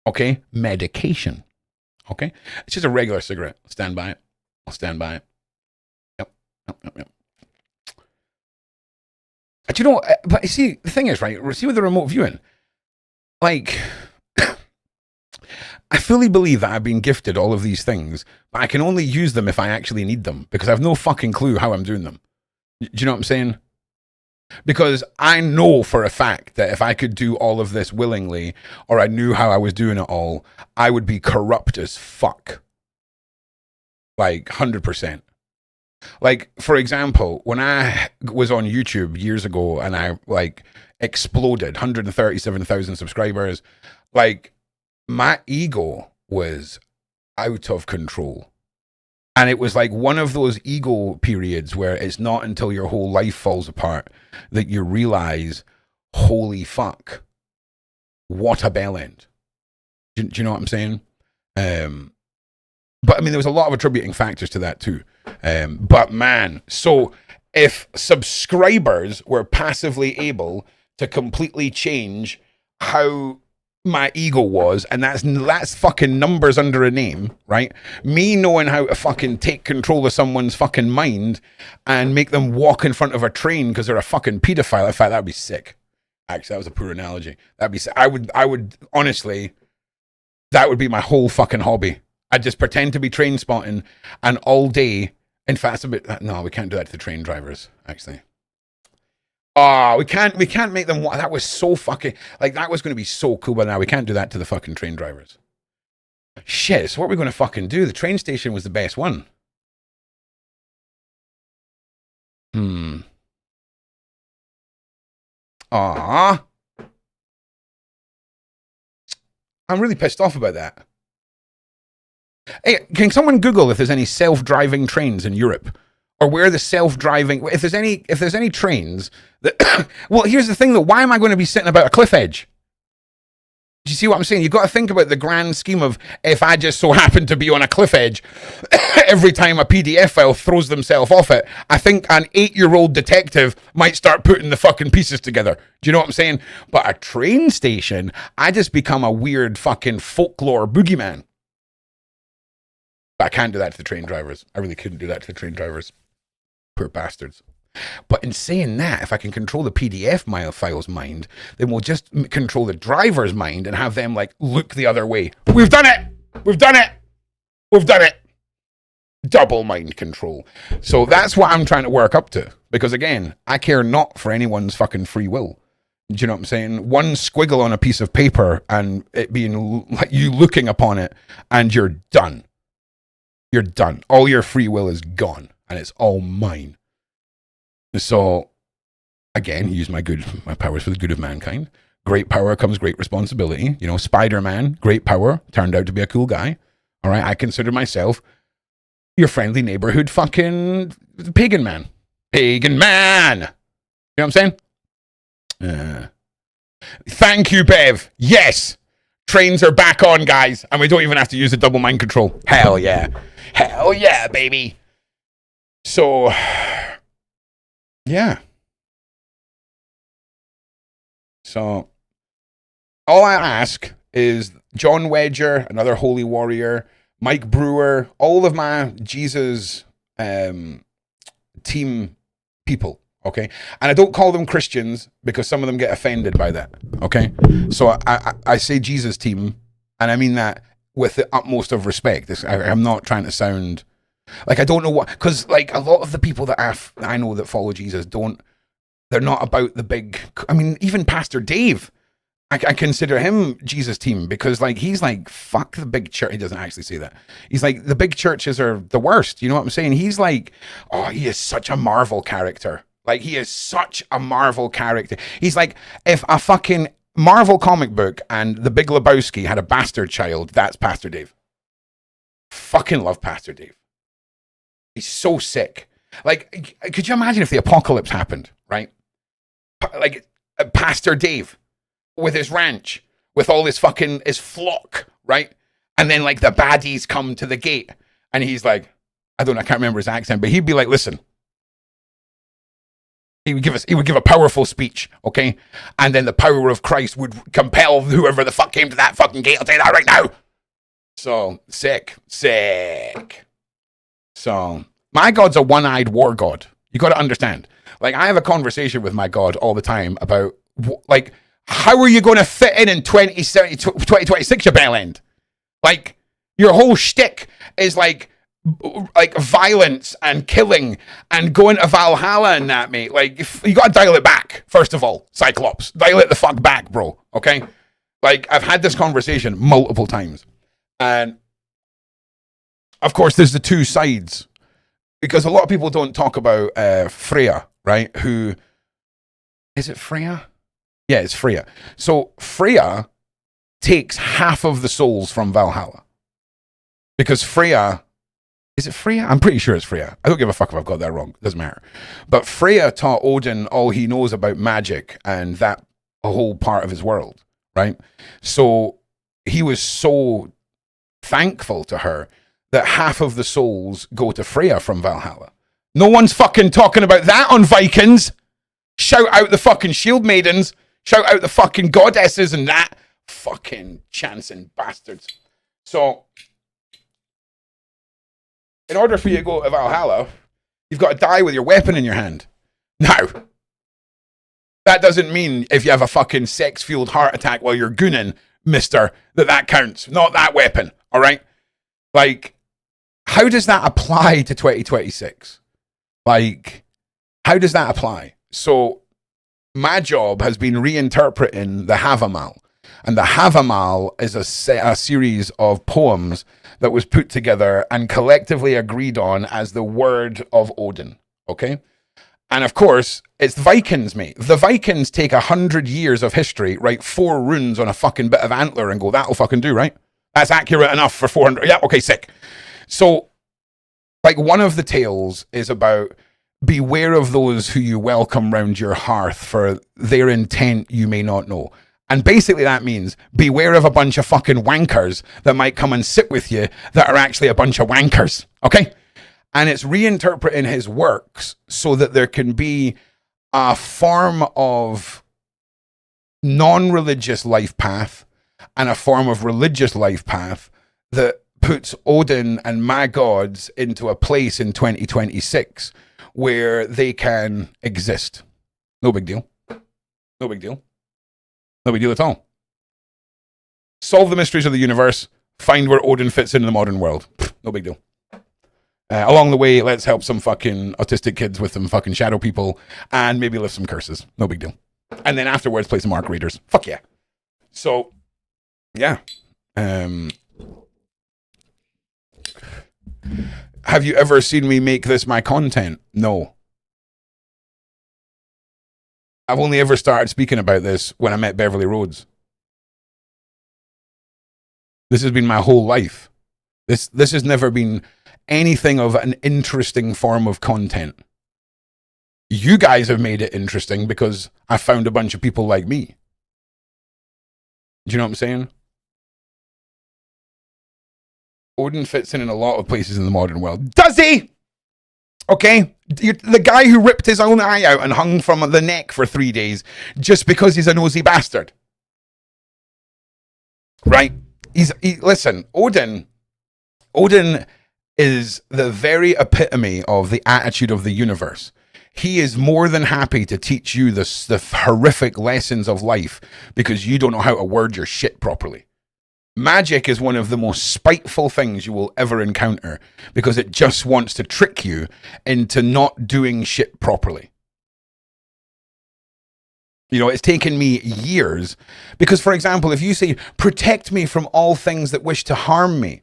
[SPEAKER 2] Okay? Medication. Okay? It's just a regular cigarette. I'll stand by it. Yep. But you know, but see, the thing is, right? See with the remote viewing, like, I fully believe that I've been gifted all of these things, but I can only use them if I actually need them because I have no fucking clue how I'm doing them. Do you know what I'm saying? Because I know for a fact that if I could do all of this willingly, or I knew how I was doing it all, I would be corrupt as fuck. Like, 100%. Like, for example, when I was on YouTube years ago and I, like, exploded, 137,000 subscribers, like, my ego was out of control. And it was like one of those ego periods where it's not until your whole life falls apart that you realize, holy fuck, what a bell end. Do you know what I'm saying? But I mean, there was a lot of attributing factors to that too. But man, so if subscribers were passively able to completely change how my ego was, and that's fucking numbers under a name, right? Me knowing how to fucking take control of someone's fucking mind and make them walk in front of a train because they're a fucking pedophile. In fact, that'd be sick. Actually, that was a poor analogy. That'd be sick. I would honestly, that would be my whole fucking hobby. I'd just pretend to be train spotting and all day. In fact, it's a bit, no, we can't do that to the train drivers, actually. Oh, we can't make them. That was so fucking, like, that was going to be so cool, but now we can't do that to the fucking train drivers. Shit, so what are we going to fucking do? The train station was the best one. Ah, I'm really pissed off about that. Hey, can someone Google if there's any self-driving trains in Europe, or where the self-driving? If there's any trains that, well, here's the thing though. Why am I going to be sitting about a cliff edge? Do you see what I'm saying? You've got to think about the grand scheme of if I just so happen to be on a cliff edge every time a PDF file throws themselves off it. I think an 8-year-old detective might start putting the fucking pieces together. Do you know what I'm saying? But a train station, I just become a weird fucking folklore boogeyman. But I can't do that to the train drivers. I really couldn't do that to the train drivers. Poor bastards. But in saying that, if I can control the PDF file's mind, then we'll just control the driver's mind and have them like look the other way. We've done it! We've done it! We've done it! Double mind control. So that's what I'm trying to work up to. Because again, I care not for anyone's fucking free will. Do you know what I'm saying? One squiggle on a piece of paper and it being like you looking upon it and you're done. You're done. All your free will is gone and it's all mine. So, again, use my powers for the good of mankind. Great power comes great responsibility. You know, Spider-Man, great power, turned out to be a cool guy. All right, I consider myself your friendly neighborhood fucking pagan man. Pagan man! You know what I'm saying? Thank you, Bev. Yes! Trains are back on, guys, and we don't even have to use the double mind control. Hell yeah. Hell yeah, baby. So... yeah. So, all I ask is John Wedger, another holy warrior, Mike Brewer, all of my Jesus team people, okay? And I don't call them Christians because some of them get offended by that, okay? So I say Jesus team, and I mean that with the utmost of respect. I'm not trying to sound... like, I don't know what... because, like, a lot of the people that I know that follow Jesus they're not about the big... I mean, even Pastor Dave, I consider him Jesus team because, like, he's like, fuck the big church. He doesn't actually say that. He's like, the big churches are the worst. You know what I'm saying? He's like, oh, he is such a Marvel character. Like, he is such a Marvel character. He's like, if a fucking Marvel comic book and The Big Lebowski had a bastard child, that's Pastor Dave. Fucking love Pastor Dave. He's so sick. Like, could you imagine if the apocalypse happened, right? Like, Pastor Dave with his ranch, with all his flock, right? And then, like, the baddies come to the gate, and he's like, I can't remember his accent, but he'd be like, listen. He would give a powerful speech, okay? And then the power of Christ would compel whoever the fuck came to that fucking gate. I'll tell you that right now. So, sick. So, my God's a one-eyed war God. You got to understand. Like, I have a conversation with my God all the time about, like, how are you going to fit in 2026, you bell end? Like, your whole shtick is like violence and killing and going to Valhalla and that, mate. Like, you got to dial it back, first of all, Cyclops. Dial it the fuck back, bro, okay? Like, I've had this conversation multiple times. And, of course, there's the two sides. Because a lot of people don't talk about Freya, right? Who, is it Freya? Yeah, it's Freya. So Freya takes half of the souls from Valhalla. Because Freya, is it Freya? I'm pretty sure it's Freya. I don't give a fuck if I've got that wrong. It doesn't matter. But Freya taught Odin all he knows about magic and that whole part of his world, right? So he was so thankful to her that half of the souls go to Freya from Valhalla. No one's fucking talking about that on Vikings. Shout out the fucking shield maidens. Shout out the fucking goddesses and that. Fucking chancing bastards. So, in order for you to go to Valhalla, you've got to die with your weapon in your hand. Now, that doesn't mean if you have a fucking sex-fueled heart attack while you're gooning, mister, that counts. Not that weapon, all right? Like, how does that apply to 2026? Like, how does that apply? So, my job has been reinterpreting the Havamal. And the Havamal is a series of poems that was put together and collectively agreed on as the word of Odin. Okay? And of course, it's Vikings, mate. The Vikings take 100 years of history, write 4 runes on a fucking bit of antler and go, that'll fucking do, right? That's accurate enough for 400. Yeah, okay, sick. So, like, one of the tales is about beware of those who you welcome round your hearth, for their intent you may not know. And basically that means beware of a bunch of fucking wankers that might come and sit with you that are actually a bunch of wankers. Okay? And it's reinterpreting his works so that there can be a form of non-religious life path and a form of religious life path that puts Odin and my gods into a place in 2026 where they can exist. No big deal. No big deal. No big deal at all. Solve the mysteries of the universe. Find where Odin fits in the modern world. No big deal. Along the way, let's help some fucking autistic kids with some fucking shadow people and maybe lift some curses. No big deal. And then afterwards, play some arc readers. Fuck yeah. So, yeah. Have you ever seen me make this my content? No. I've only ever started speaking about this when I met Beverly Rhodes. This has been my whole life. This has never been anything of an interesting form of content. You guys have made it interesting because I found a bunch of people like me. Do you know what I'm saying? Odin fits in a lot of places in the modern world. Does he? Okay? The guy who ripped his own eye out and hung from the neck for 3 days just because he's a nosy bastard. Right? Listen, Odin is the very epitome of the attitude of the universe. He is more than happy to teach you the horrific lessons of life because you don't know how to word your shit properly. Magic is one of the most spiteful things you will ever encounter because it just wants to trick you into not doing shit properly. You know, it's taken me years because, for example, if you say, protect me from all things that wish to harm me.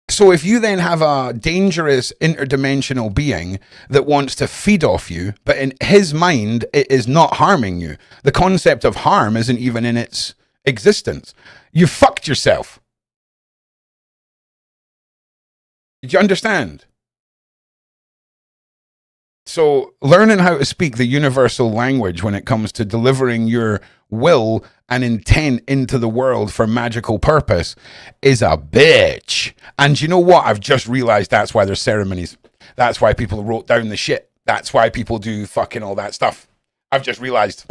[SPEAKER 2] So if you then have a dangerous interdimensional being that wants to feed off you, but in his mind, it is not harming you. The concept of harm isn't even in its existence. You fucked yourself. Did you understand? So learning how to speak the universal language when it comes to delivering your will and intent into the world for magical purpose is a bitch. And you know what? I've just realized that's why there's ceremonies. That's why people wrote down the shit. That's why people do fucking all that stuff. I've just realized.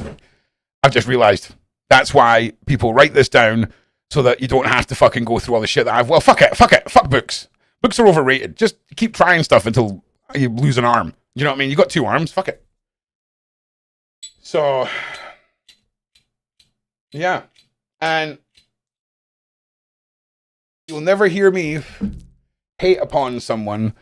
[SPEAKER 2] That's why people write this down so that you don't have to fucking go through all the shit that well, fuck it. Fuck books. Books are overrated. Just keep trying stuff until you lose an arm. You know what I mean? You got 2 arms. Fuck it. So, yeah. And you'll never hear me hate upon someone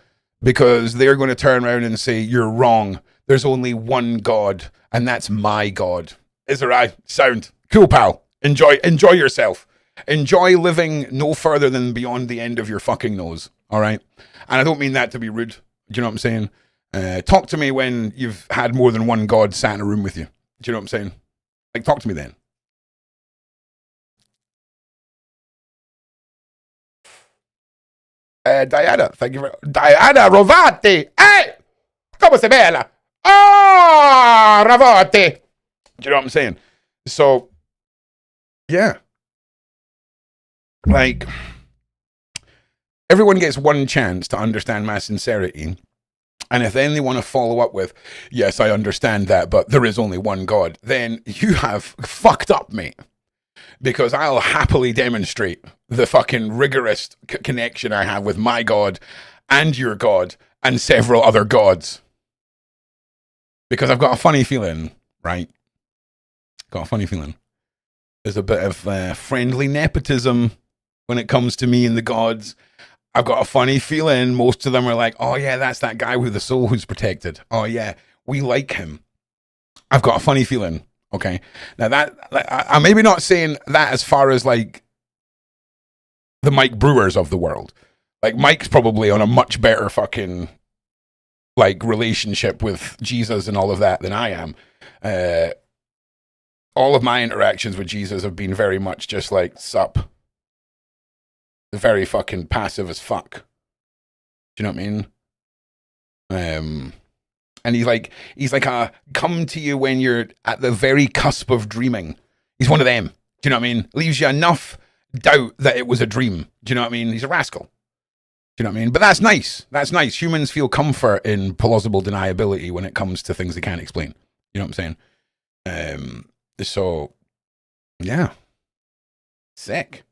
[SPEAKER 2] because they're going to turn around and say, you're wrong. There's only one God, and that's my God. Is it right? Sound. Cool, pal. Enjoy yourself. Enjoy living no further than beyond the end of your fucking nose. All right? And I don't mean that to be rude. Do you know what I'm saying? Talk to me when you've had more than one God sat in a room with you. Do you know what I'm saying? Like, talk to me then. Diana, thank you very much. Diana Rovati! Hey! Come se bella! Oh, Rovati! Do you know what I'm saying? So, yeah. Like, everyone gets one chance to understand my sincerity. And if then they want to follow up with, yes, I understand that, but there is only one God, then you have fucked up, mate. Because I'll happily demonstrate the fucking rigorous connection I have with my God and your God and several other gods. Because I've got a funny feeling, right? Got a funny feeling. There's a bit of friendly nepotism when it comes to me and the gods. I've got a funny feeling most of them are like, oh yeah, that's that guy with the soul who's protected. Oh yeah, we like him. I've got a funny feeling. Okay, now that I'm maybe not saying that as far as like the Mike Brewers of the world. Like Mike's probably on a much better fucking like relationship with Jesus and all of that than I am. All of my interactions with Jesus have been very much just like sup. Very fucking passive as fuck. Do you know what I mean? And he's like a come to you when you're at the very cusp of dreaming. He's one of them. Do you know what I mean? Leaves you enough doubt that it was a dream. Do you know what I mean? He's a rascal. Do you know what I mean? But that's nice. That's nice. Humans feel comfort in plausible deniability when it comes to things they can't explain. You know what I'm saying? So, yeah. Sick.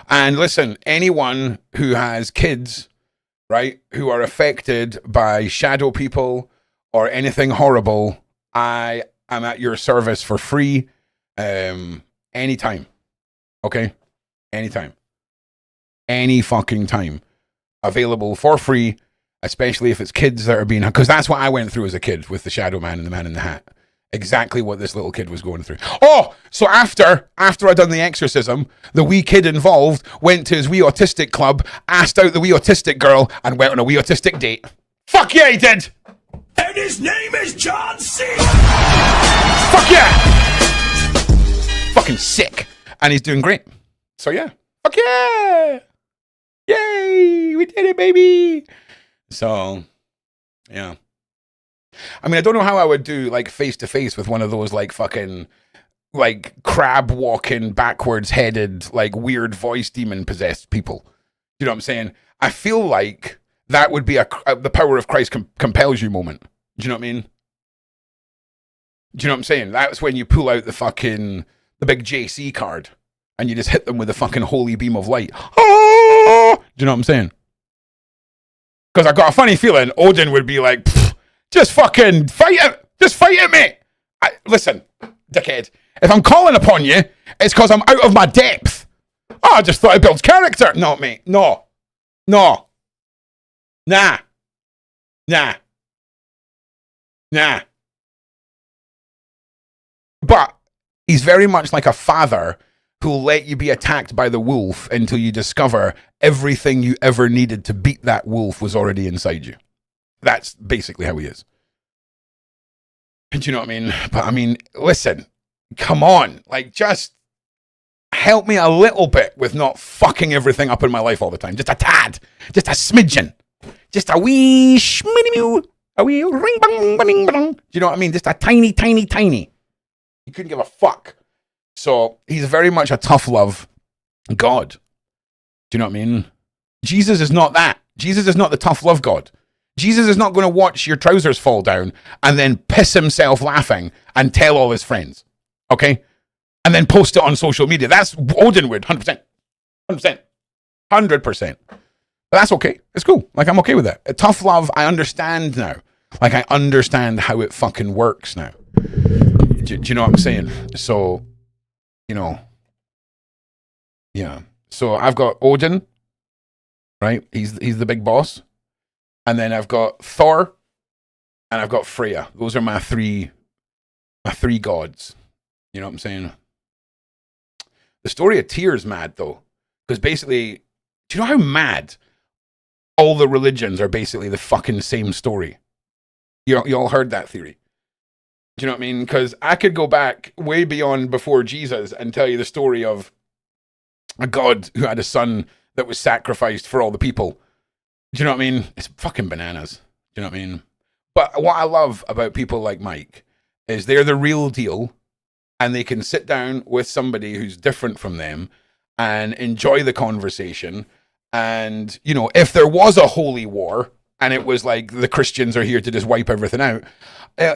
[SPEAKER 2] And listen, anyone who has kids, right, who are affected by shadow people or anything horrible, I am at your service for free anytime. Okay? Anytime. Any fucking time. Available for free, especially if it's kids that are being... Because that's what I went through as a kid with the Shadow Man and the Man in the Hat. Exactly what this little kid was going through. Oh, so after I done the exorcism, the wee kid involved went to his wee autistic club, asked out the wee autistic girl, and went on a wee autistic date. Fuck yeah, he did!
[SPEAKER 1] And his name is John C.
[SPEAKER 2] Fuck yeah! Fucking sick. And he's doing great. So yeah. Fuck yeah! Yay! We did it, baby! So, yeah. I mean, I don't know how I would do like face to face with one of those like fucking like crab walking backwards headed like weird voice demon possessed people. You know what I'm saying? I feel like that would be the power of Christ compels you moment. Do you know what I mean? Do you know what I'm saying? That's when you pull out the big JC card and you just hit them with a fucking holy beam of light. Oh! Do you know what I'm saying? Because I got a funny feeling Odin would be like, just fucking fight it. Just fight it, mate. Listen, dickhead. If I'm calling upon you, it's because I'm out of my depth. Oh, I just thought it builds character. No, mate. No. Nah. But he's very much like a father who'll let you be attacked by the wolf until you discover everything you ever needed to beat that wolf was already inside you. That's basically how he is. Do you know what I mean? But I mean, listen, come on. Like, just help me a little bit with not fucking everything up in my life all the time. Just a tad. Just a smidgen. Just a wee shmiddy-mew. A wee ring bang bang bang. Do you know what I mean? Just a tiny. He couldn't give a fuck. So he's very much a tough love God. Do you know what I mean? Jesus is not that. Jesus is not the tough love God. Jesus is not going to watch your trousers fall down and then piss himself laughing and tell all his friends. Okay? And then post it on social media. That's Odin would, 100%. 100%. But that's okay. It's cool. Like, I'm okay with that. A tough love, I understand now. Like, I understand how it fucking works now. Do you know what I'm saying? So, you know. Yeah. So I've got Odin, right? He's the big boss. And then I've got Thor, and I've got Freya. Those are my three gods. You know what I'm saying? The story of Tyr's mad, though. Because basically, do you know how mad all the religions are basically the fucking same story? You all heard that theory. Do you know what I mean? Because I could go back way beyond before Jesus and tell you the story of a god who had a son that was sacrificed for all the people. Do you know what I mean? It's fucking bananas. Do you know what I mean? But what I love about people like Mike is they're the real deal and they can sit down with somebody who's different from them and enjoy the conversation. And, you know, if there was a holy war and it was like the Christians are here to just wipe everything out,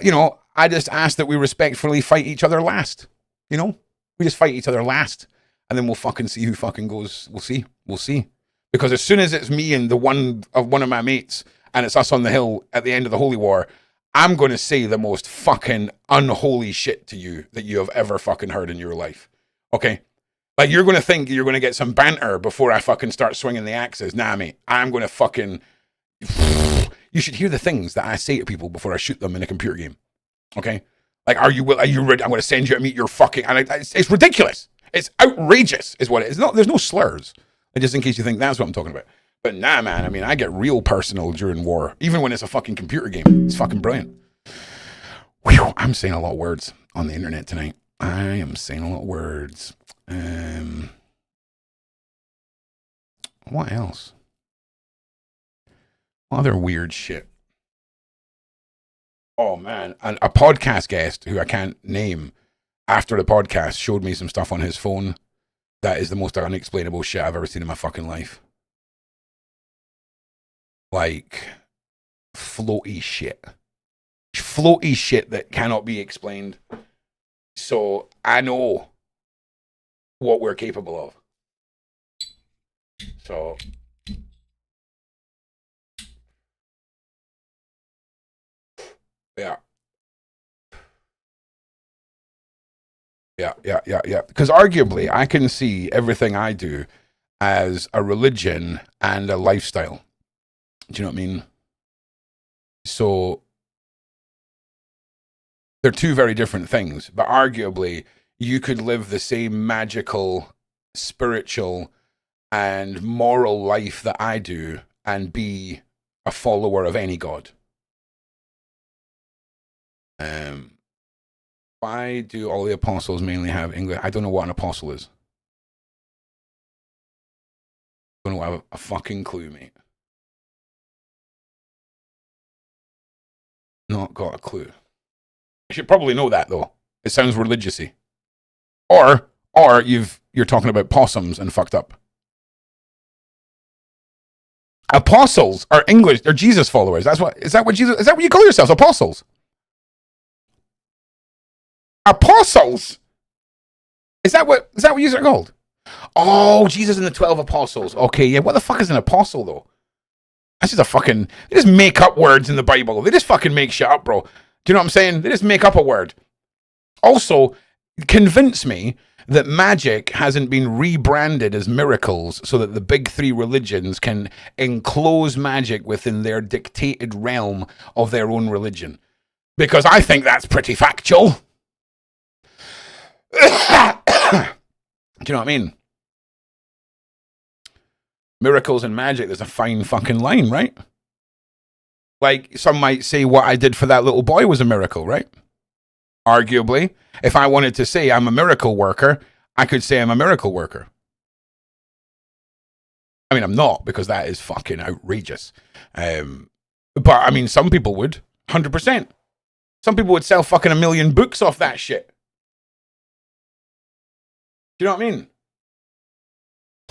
[SPEAKER 2] you know, I just ask that we respectfully fight each other last. You know? We just fight each other last. And then we'll fucking see who fucking goes. We'll see. Because as soon as it's me and one of my mates, and it's us on the hill at the end of the Holy War, I'm going to say the most fucking unholy shit to you that you have ever fucking heard in your life. Okay? Like, you're going to think you're going to get some banter before I fucking start swinging the axes. Nah, mate. I'm going to fucking... You should hear the things that I say to people before I shoot them in a computer game. Okay? Like, are you ready? I'm going to send you to meet your fucking... And it's ridiculous. It's outrageous is what it is. There's no slurs. Just in case you think that's what I'm talking about. But nah, man. I mean, I get real personal during war. Even when it's a fucking computer game. It's fucking brilliant. Whew, I'm saying a lot of words on the internet tonight. I am saying a lot of words. What else? Other weird shit. Oh, man. And a podcast guest who I can't name after the podcast showed me some stuff on his phone that is the most unexplainable shit I've ever seen in my fucking life. Like, floaty shit. Floaty shit that cannot be explained. So I know what we're capable of. So yeah. Because arguably, I can see everything I do as a religion and a lifestyle. Do you know what I mean? So they're two very different things, but arguably, you could live the same magical, spiritual, and moral life that I do and be a follower of any god. Why do all the apostles mainly have English? I don't know what an apostle is. I don't have a fucking clue, mate. Not got a clue. I should probably know that though. It sounds religious-y. Or you're talking about possums and fucked up. Apostles are English. They're Jesus followers. Is that what you call yourselves? Apostles? Apostles? Is that what you are called? Oh, Jesus and the 12 apostles. Okay, yeah. What the fuck is an apostle though? That's just they just make up words in the Bible. They just fucking make shit up, bro. Do you know what I'm saying? They just make up a word. Also, convince me that magic hasn't been rebranded as miracles so that the big three religions can enclose magic within their dictated realm of their own religion. Because I think that's pretty factual. Do you know what I mean? Miracles and magic, there's a fine fucking line, right? Like, some might say what I did for that little boy was a miracle, right? Arguably, if I wanted to say I'm a miracle worker, I could say I'm a miracle worker. I mean, I'm not, because that is fucking outrageous. But, I mean, some people would. 100%. Some people would sell fucking 1 million books off that shit. Do you know what I mean?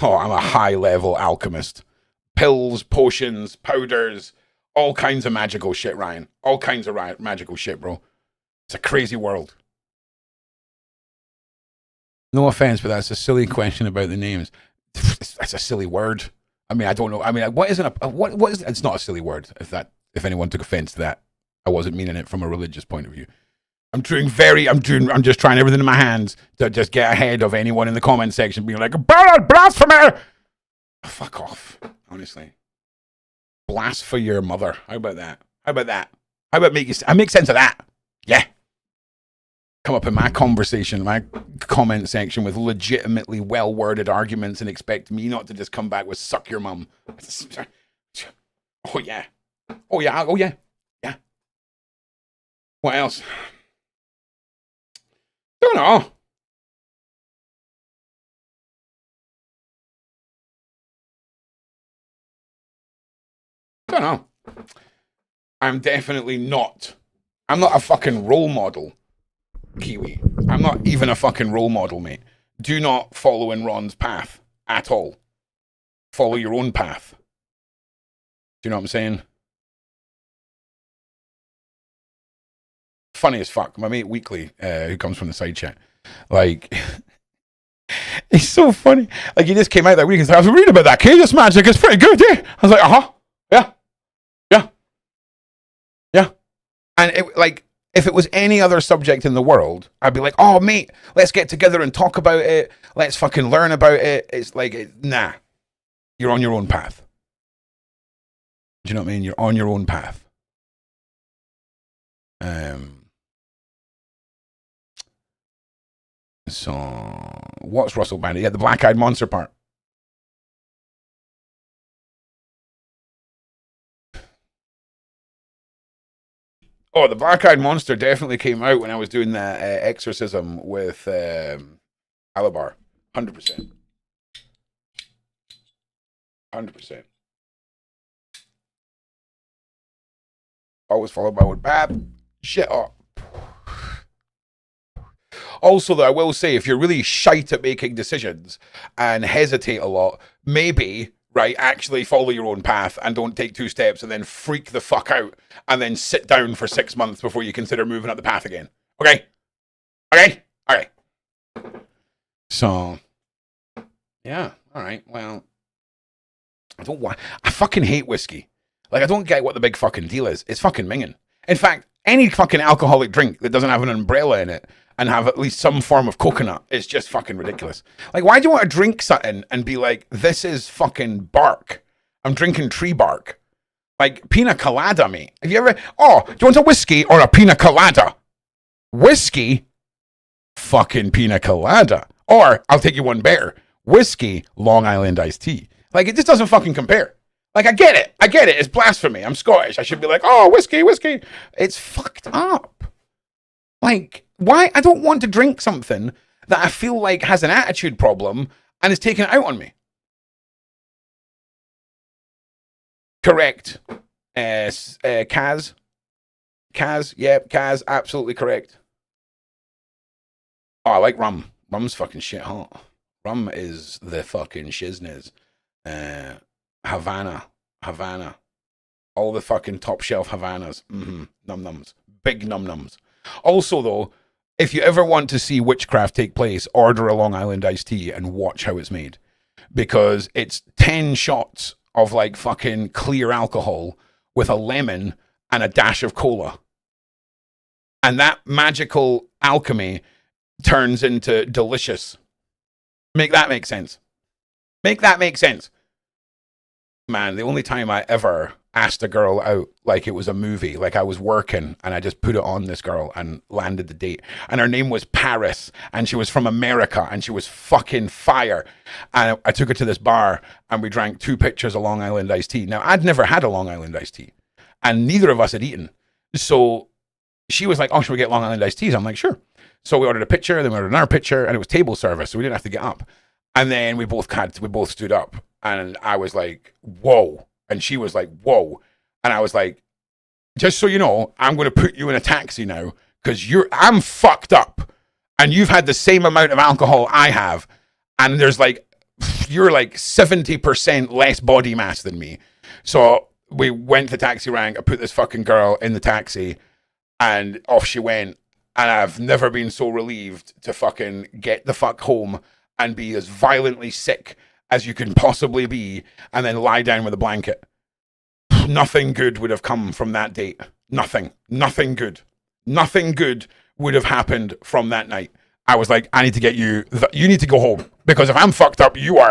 [SPEAKER 2] Oh, I'm a high-level alchemist. Pills, potions, powders, all kinds of magical shit, Ryan. All kinds of magical shit, bro. It's a crazy world. No offense, but that's a silly question about the names. That's a silly word. I mean, I don't know. I mean, what is it's not a silly word, if anyone took offense to that. I wasn't meaning it from a religious point of view. I'm just trying everything in my hands to just get ahead of anyone in the comment section being like, blasphemy! Oh, fuck off, honestly. Blasphemy your mother. How about that? How about make sense of that? Yeah. Come up in my conversation, my comment section with legitimately well-worded arguments and expect me not to just come back with suck your mum. Oh yeah. Yeah. What else? Don't know. I'm definitely not. I'm not a fucking role model, Kiwi. I'm not even a fucking role model, mate. Do not follow in Ron's path at all. Follow your own path. Do you know what I'm saying? Funny as fuck. My mate Weekly, who comes from the side chat, like, he's so funny. Like, he just came out that week and said, I was reading about that chaos magic. It's pretty good, yeah. I was like, yeah. And it, like, if it was any other subject in the world, I'd be like, oh, mate, let's get together and talk about it. Let's fucking learn about it. It's like, nah, you're on your own path. Do you know what I mean? You're on your own path. So, what's Russell Bandit? Yeah, the black-eyed monster part. Oh, the black-eyed monster definitely came out when I was doing that exorcism with Alabar. 100%. 100%. Always followed by one bad shit up. Also, though, I will say, if you're really shite at making decisions and hesitate a lot, maybe, right, actually follow your own path and don't take 2 steps and then freak the fuck out and then sit down for 6 months before you consider moving up the path again. Okay? Okay? All right. So, yeah. All right. Well, I fucking hate whiskey. Like, I don't get what the big fucking deal is. It's fucking minging. In fact, any fucking alcoholic drink that doesn't have an umbrella in it and have at least some form of coconut is just fucking ridiculous. Like, why do you want to drink something and be like, this is fucking bark? I'm drinking tree bark. Like, pina colada, mate. Have you ever... Oh, do you want a whiskey or a pina colada? Whiskey? Fucking pina colada. Or, I'll take you one better. Whiskey, Long Island iced tea. Like, it just doesn't fucking compare. Like, I get it. It's blasphemy. I'm Scottish. I should be like, oh, whiskey. It's fucked up. Like, why? I don't want to drink something that I feel like has an attitude problem and is taking it out on me. Correct. Kaz. Yep, Kaz, absolutely correct. Oh, I like rum. Rum's fucking shit hot. Rum is the fucking shizness. Havana. All the fucking top shelf Havanas. Num-nums. Big num-nums. Also, though, if you ever want to see witchcraft take place, order a Long Island iced tea and watch how it's made. Because it's 10 shots of like fucking clear alcohol with a lemon and a dash of cola. And that magical alchemy turns into delicious. Make that make sense. Man, the only time I ever asked a girl out like it was a movie, like I was working and I just put it on this girl and landed the date. And her name was Paris and she was from America and she was fucking fire. And I took her to this bar and we drank 2 pitchers of Long Island iced tea. Now, I'd never had a Long Island iced tea and neither of us had eaten. So she was like, oh, should we get Long Island iced teas? I'm like, sure. So we ordered a pitcher, then we ordered another pitcher and it was table service. So we didn't have to get up. And then we both stood up. And I was like, whoa. And she was like, whoa. And I was like, just so you know, I'm going to put you in a taxi now because I'm fucked up. And you've had the same amount of alcohol I have. And you're like 70% less body mass than me. So we went to the taxi rank. I put this fucking girl in the taxi and off she went. And I've never been so relieved to fucking get the fuck home and be as violently sick as you can possibly be, and then lie down with a blanket. Nothing good would have come from that date. Nothing good. Nothing good would have happened from that night. I was like, I need to get you need to go home, because if I'm fucked up, you're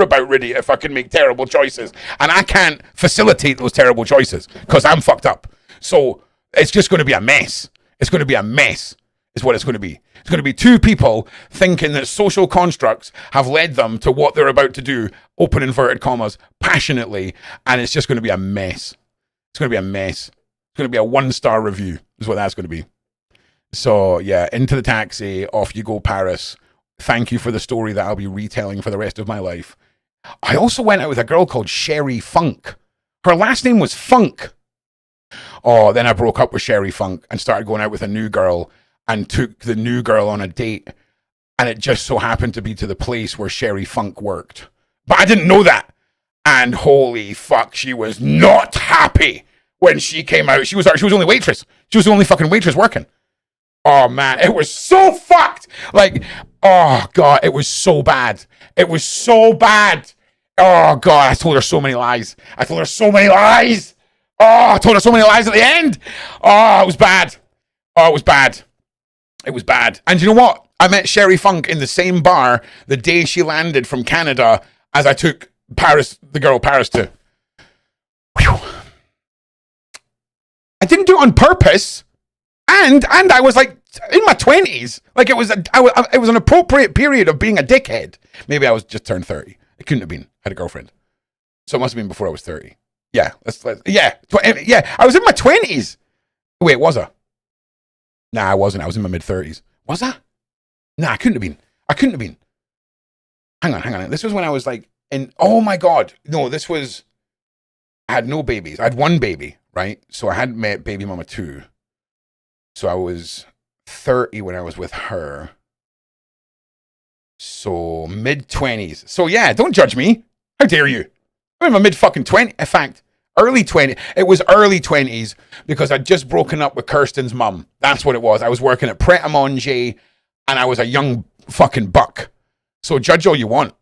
[SPEAKER 2] about ready to fucking make terrible choices, and I can't facilitate those terrible choices, because I'm fucked up. So, it's just going to be a mess. It's going to be a mess, is what it's going to be. It's going to be 2 people thinking that social constructs have led them to what they're about to do, open inverted commas, passionately, and it's just going to be a mess. It's going to be a mess. It's going to be a 1-star review, is what that's going to be. So, yeah, into the taxi, off you go, Paris. Thank you for the story that I'll be retelling for the rest of my life. I also went out with a girl called Sherry Funk. Her last name was Funk. Oh, then I broke up with Sherry Funk and started going out with a new girl and took the new girl on a date. And it just so happened to be to the place where Sherry Funk worked. But I didn't know that. And holy fuck, she was not happy when she came out. She was the only waitress. She was the only fucking waitress working. Oh man, it was so fucked. Like, oh God, it was so bad. It was so bad. Oh God, I told her so many lies. Oh, I told her so many lies at the end. Oh, it was bad. It was bad. And you know what? I met Sherry Funk in the same bar the day she landed from Canada as I took the girl Paris to. Whew. I didn't do it on purpose. And I was like in my 20s. Like it was an appropriate period of being a dickhead. Maybe I was just turned 30. It couldn't have been. I had a girlfriend. So it must have been before I was 30. Yeah. Yeah. I was in my 20s. Wait, was I? Nah, I wasn't. I was in my mid-30s. Was I? Nah, I couldn't have been. Hang on. This was when I was like oh my God. No, I had no babies. I had one baby, right? So I hadn't met baby mama 2. So I was 30 when I was with her. So mid-20s. So yeah, don't judge me. How dare you? I'm in my mid-fucking 20s. In fact, early 20s. It was early 20s because I'd just broken up with Kirsten's mum. That's what it was. I was working at Pret a Manger and I was a young fucking buck. So judge all you want.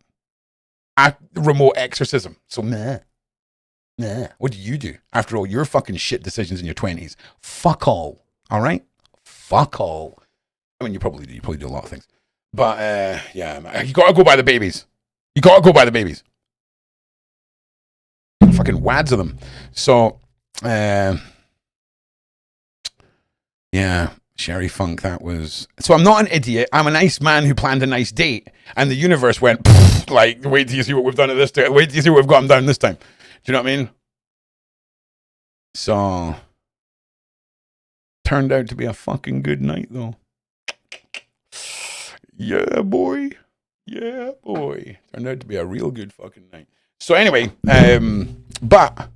[SPEAKER 2] Remote exorcism. So meh. What do you do after all your fucking shit decisions in your 20s? Fuck all. All right? Fuck all. I mean, you probably do a lot of things. But, yeah, you gotta go by the babies. Fucking wads of them. So, yeah, Sherry Funk, that was... So I'm not an idiot. I'm a nice man who planned a nice date. And the universe went, like, wait till you see what we've done at this time. Wait till you see what we've got done this time. Do you know what I mean? So... Turned out to be a fucking good night, though. Yeah, boy. Turned out to be a real good fucking night. So anyway, but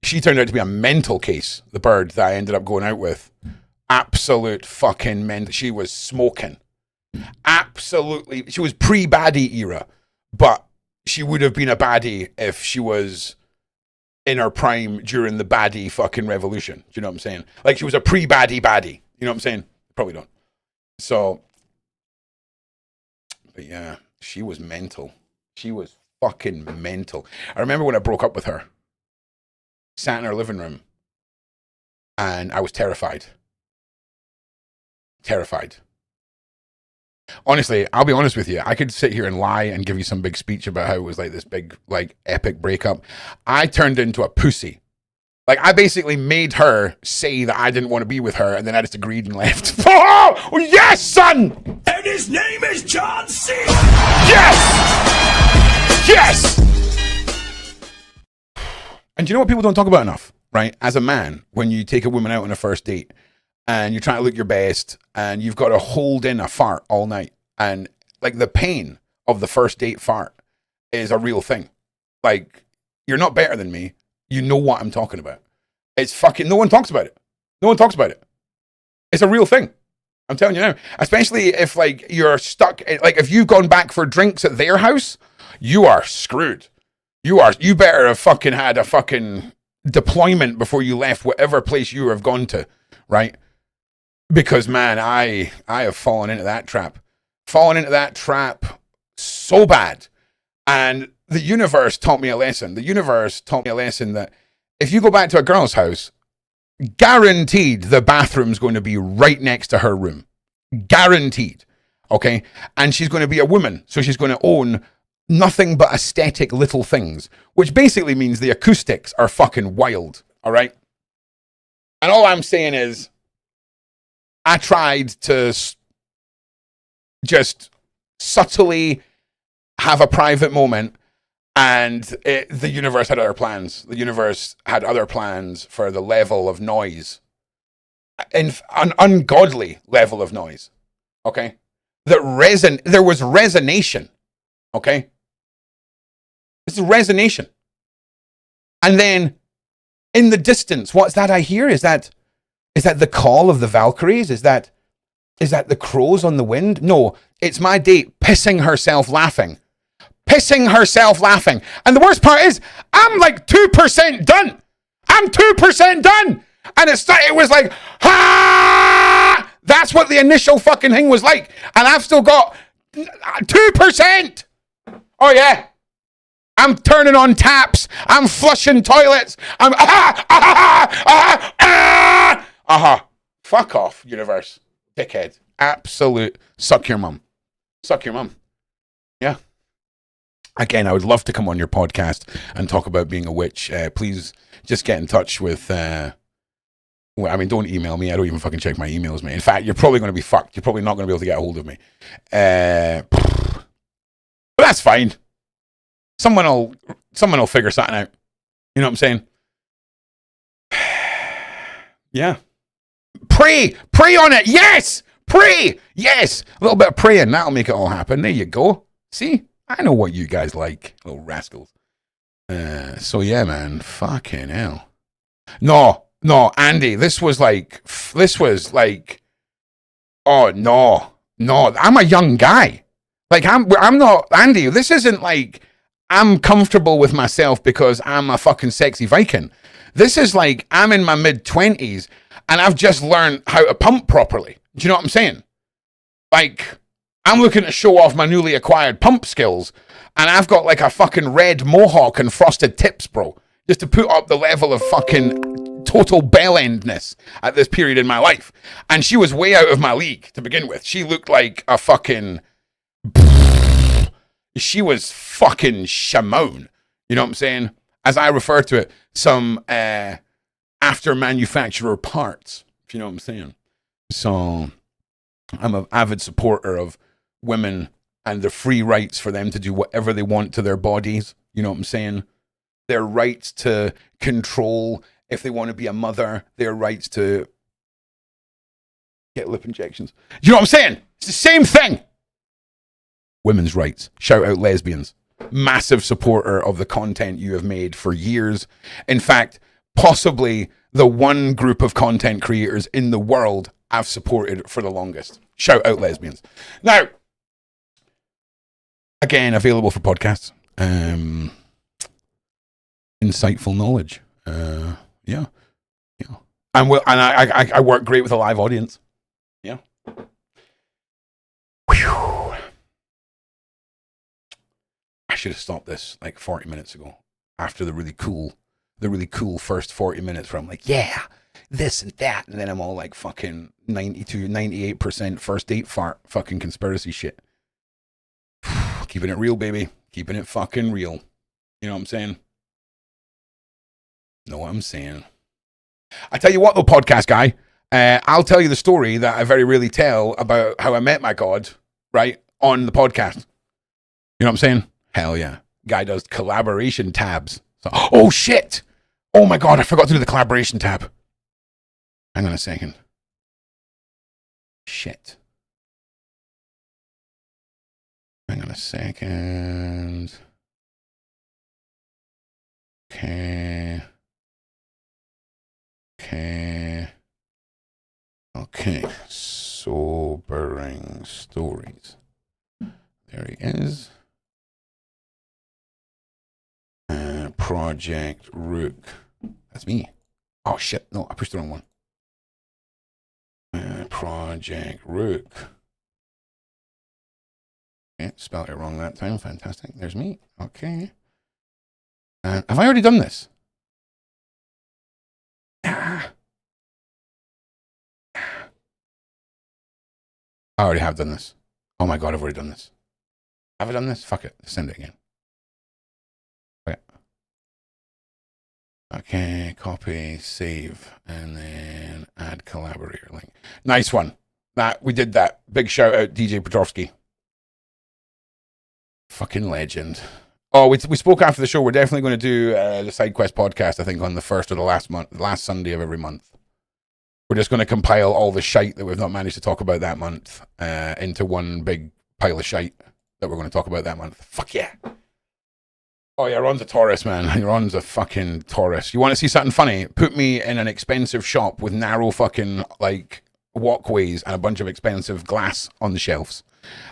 [SPEAKER 2] she turned out to be a mental case, the bird that I ended up going out with. Absolute fucking mental. She was smoking. Absolutely. She was pre-baddie era, but she would have been a baddie if she was in her prime during the baddie fucking revolution. Do you know what I'm saying? Like she was a pre-baddie baddie. You know what I'm saying? Probably don't. So, but yeah, she was mental. She was fucking mental. I remember when I broke up with her, sat in her living room, and I was terrified. Honestly, I'll be honest with you. I could sit here and lie and give you some big speech about how it was like this big, like epic breakup. I turned into a pussy. Like I basically made her say that I didn't want to be with her, and then I just agreed and left. Oh, yes, son!
[SPEAKER 1] And his name is John C.
[SPEAKER 2] Yes! And do you know what people don't talk about enough, right? As a man, when you take a woman out on a first date, and you're trying to look your best, and you've got to hold in a fart all night. And, like, the pain of the first date fart is a real thing. Like, you're not better than me. You know what I'm talking about. It's fucking... No one talks about it. It's a real thing. I'm telling you now. Especially if, like, you're stuck... Like, if you've gone back for drinks at their house, you are screwed. You better have fucking had a fucking deployment before you left whatever place you have gone to, right? Because, man, I have fallen into that trap. So bad. And the universe taught me a lesson. That if you go back to a girl's house, guaranteed the bathroom's going to be right next to her room. Guaranteed. Okay? And she's going to be a woman, so she's going to own nothing but aesthetic little things, which basically means the acoustics are fucking wild. All right? And all I'm saying is, I tried to just subtly have a private moment, and the universe had other plans. The universe had other plans for the level of noise, an ungodly level of noise. Okay, there was resonation. Okay, this is resonation, and then in the distance, what's that I hear? Is that the call of the Valkyries? Is that the crows on the wind? No, it's my date pissing herself laughing. And the worst part is, I'm like 2% done. And it was like, ha! That's what the initial fucking thing was like. And I've still got 2%. Oh yeah. I'm turning on taps. I'm flushing toilets. I'm Fuck off, universe. Dickhead. Absolute. Suck your mum. Yeah. Again, I would love to come on your podcast and talk about being a witch. Please just get in touch with Well, I mean, don't email me. I don't even fucking check my emails, mate. In fact, you're probably going to be fucked. You're probably not going to be able to get a hold of me. But that's fine. Someone will figure something out. You know what I'm saying? Yeah. Pray on it. Yes. Pray. Yes. A little bit of praying. That'll make it all happen. There you go. See? I know what you guys like, little rascals. So yeah, man. Fucking hell. No, Andy, this was like, oh no, I'm a young guy. Like I'm not, Andy, this isn't like I'm comfortable with myself because I'm a fucking sexy Viking. This is like I'm in my mid-20s and I've just learned how to pump properly. Do you know what I'm saying? Like, I'm looking to show off my newly acquired pump skills and I've got like a fucking red mohawk and frosted tips, bro, just to put up the level of fucking total bell-endness at this period in my life. And she was way out of my league to begin with. She looked like a fucking... She was fucking Shimon. You know what I'm saying? As I refer to it, some after-manufacturer parts. If you know what I'm saying. So, I'm an avid supporter of women and the free rights for them to do whatever they want to their bodies. You know what I'm saying? Their rights to control if they want to be a mother. Their rights to get lip injections. You know what I'm saying? It's the same thing. Women's rights. Shout out lesbians. Massive supporter of the content you have made for years. In fact, possibly the one group of content creators in the world I've supported for the longest. Shout out lesbians. Now, again, available for podcasts. Insightful knowledge. Yeah. And I work great with a live audience. Yeah. Whew. I should have stopped this like 40 minutes ago after the really cool first 40 minutes where I'm like, yeah, this and that. And then I'm all like fucking 92, 98% first date fart fucking conspiracy shit. Keeping it real, baby. Keeping it fucking real. You know what I'm saying? Know what I'm saying? I tell you what though, podcast guy, I'll tell you the story that I very rarely tell about how I met my God, right, on the podcast. You know what I'm saying? Hell yeah. Guy does collaboration tabs. So, oh shit! Oh my God, I forgot to do the collaboration tab. Hang on a second. Shit. Hang on a second. Okay. Sobering stories. There he is. Project ROOQ. That's me. Oh shit, no, I pushed the wrong one. Project ROOQ. Okay, spelled it wrong that time. Fantastic. There's me. Okay. Have I already done this? I already have done this. Oh my God, I've already done this. Have I done this? Fuck it. Send it again. Okay, copy, save, and then add collaborator link. Nice one. We did that. Big shout out, DJ Petrovsky. Fucking legend. Oh, we spoke after the show. We're definitely going to do the Side Quest podcast, I think, on the first or the last Sunday of every month. We're just going to compile all the shite that we've not managed to talk about that month into one big pile of shite that we're going to talk about that month. Fuck yeah. Oh yeah, Ron's a Taurus, man. Ron's a fucking Taurus. You want to see something funny? Put me in an expensive shop with narrow fucking like walkways and a bunch of expensive glass on the shelves,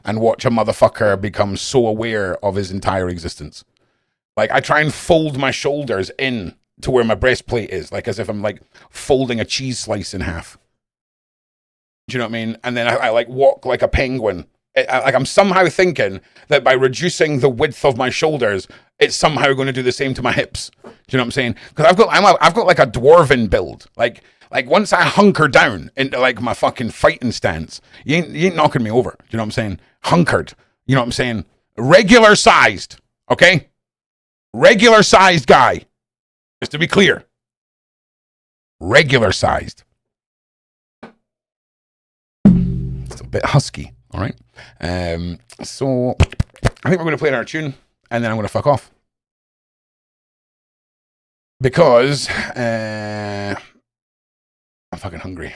[SPEAKER 2] and watch a motherfucker become so aware of his entire existence. Like I try and fold my shoulders in to where my breastplate is, like as if I'm like folding a cheese slice in half. Do you know what I mean? And then I like walk like a penguin. Like I'm somehow thinking that by reducing the width of my shoulders, it's somehow going to do the same to my hips. Do you know what I'm saying? Because I've got like a dwarven build. Like once I hunker down into like my fucking fighting stance, you ain't knocking me over. Do you know what I'm saying? Hunkered. You know what I'm saying? Regular sized. Okay? Regular sized guy. Just to be clear. Regular sized. bit husky. All right. So I think we're going to play another tune, and then I'm going to fuck off because I'm fucking hungry.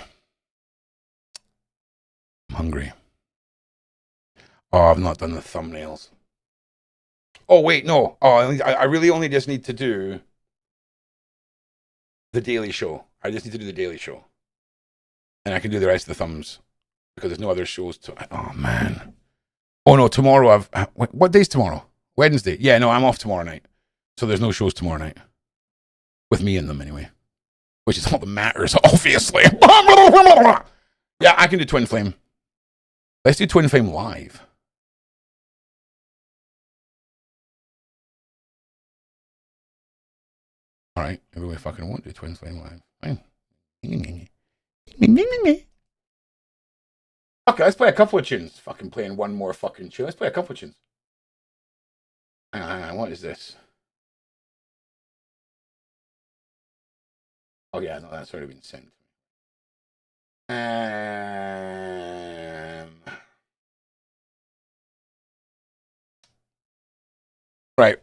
[SPEAKER 2] I'm hungry. Oh, I've not done the thumbnails. Oh wait, no. Oh, I really only just need to do the Daily Show. I just need to do the Daily Show, and I can do the rest of the thumbs because there's no other shows to. Oh man. Oh no, tomorrow what day's tomorrow? Wednesday. Yeah, no, I'm off tomorrow night, so there's no shows tomorrow night with me in them anyway, which is all that matters, obviously. Yeah, I can do Twin Flame. Let's do Twin Flame live. All right, maybe we fucking won't do Twin Flame live. Fine. Okay, let's play a couple of tunes. Fucking playing one more fucking tune. Let's play a couple of tunes. Hang on. What is this? Oh yeah, no, that's already been sent. Right.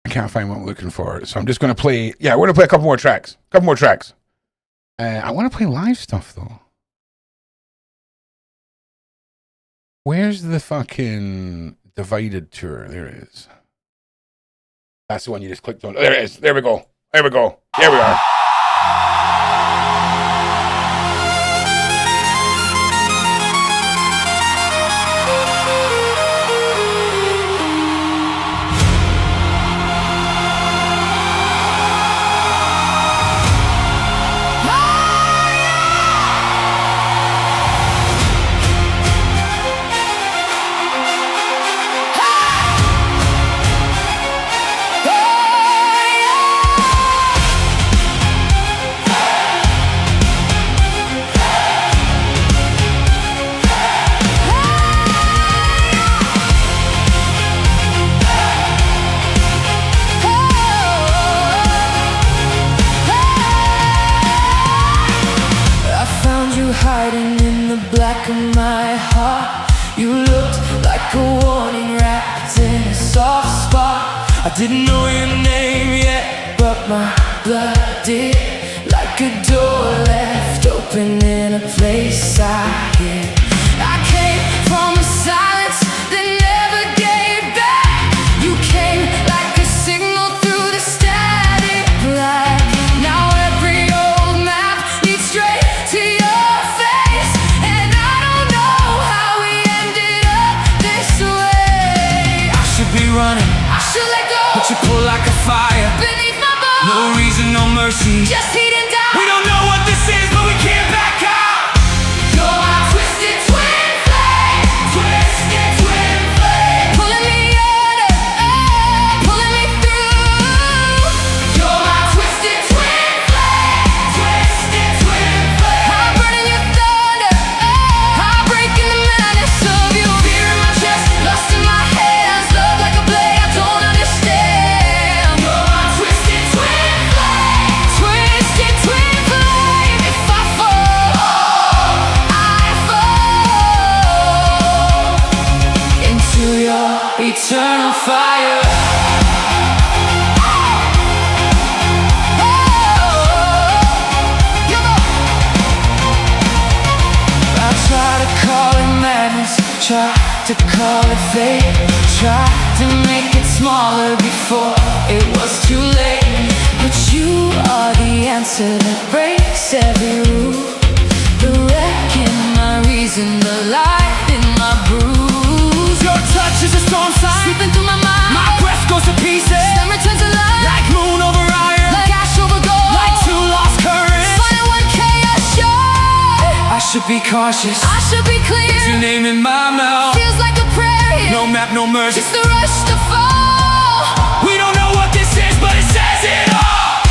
[SPEAKER 2] I can't find what I'm looking for, so I'm just going to play. Yeah, we're going to play a couple more tracks. I want to play live stuff though. Where's the fucking Divided tour? There it is. That's the one you just clicked on. There it is. There we go. There we are.
[SPEAKER 1] Hiding in the black of my heart, you looked like a warning wrapped in a soft spot. I didn't know your name yet, but my blood did. Like a door left open in a place I hid. I came from a silence that never gave back. You came like a signal through the static black. Now every old map leads straight to your. Running, I should let go, but you pull like a fire beneath my bones. No reason, no mercy, just heat and die. We don't know what this is, but we can't back out. You're my twisted twin flame, twisted twin flame, pulling me under, pulling me through. You're my twisted twin flame, twisted twin flame. I'm burning your thunder, I'm breaking the madness of you. Fear in my chest, lust in my hands, love like a blade I don't understand. You're my twisted twin flame, twisted twin flame. If I fall, I fall into your eternal fire. I try to call it madness, try to call it fate, try to make it smaller before it was too late. But you are the answer that breaks every rule, the wreck in my reason, the light in my bruise. Your touch is a storm sign, sweeping through my mind. My breath goes to pieces, then returns to life. Like moon over iron, like ash over gold, like two lost currents, final one chaos shore. I should be cautious, I should be clear. It's your name in my mouth, feels like a prayer here. No map, no mercy, just the rush to fall. We don't know what this is, but it says it all.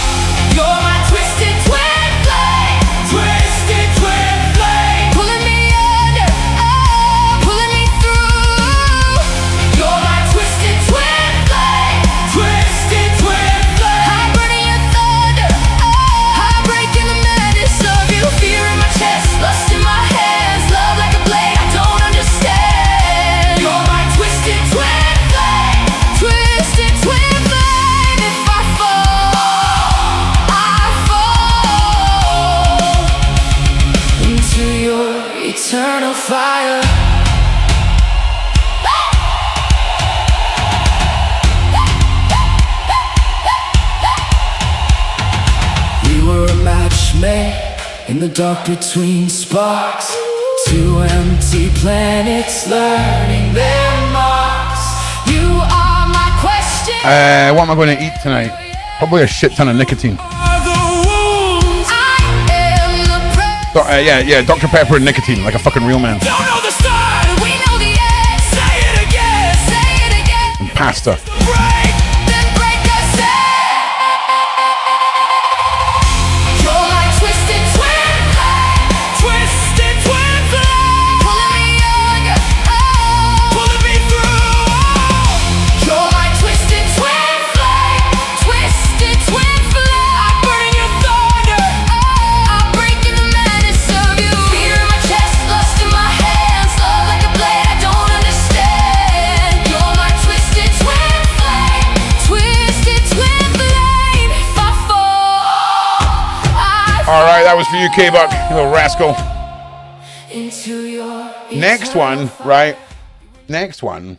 [SPEAKER 1] You're my twisted twin flame, twisted twin flame, pulling me under, pulling me through. You're my twisted twin flame, twisted twin flame. I'm burning your thunder, I'm breaking the madness of you. Fear in my chest, lust in my hands, love made in the dark between sparks. Two empty planets learning their marks. You are my question.
[SPEAKER 2] What am I going to eat tonight? Probably a shit ton of nicotine.
[SPEAKER 1] Are the wounds. I am the
[SPEAKER 2] Yeah, Dr. Pepper and nicotine, like a fucking real man.
[SPEAKER 1] Don't know the start, we know the end. Say it again, say it again.
[SPEAKER 2] And pasta.
[SPEAKER 1] Break, then break us in. You're my twisted twin flame. Twisted twin flame. Pulling me under, pulling me through. You're my twisted twin flame. Twisted twin flame. I'm burning your thunder. I'm breaking the madness of you. Fear in my chest, lust in my hands. Love like a blade I don't understand. You're my twisted twin flame. Twisted twin flame. If I fall,
[SPEAKER 2] All right, that was for you, K-Buck, you little rascal.
[SPEAKER 1] into your
[SPEAKER 2] Next one, right? Next one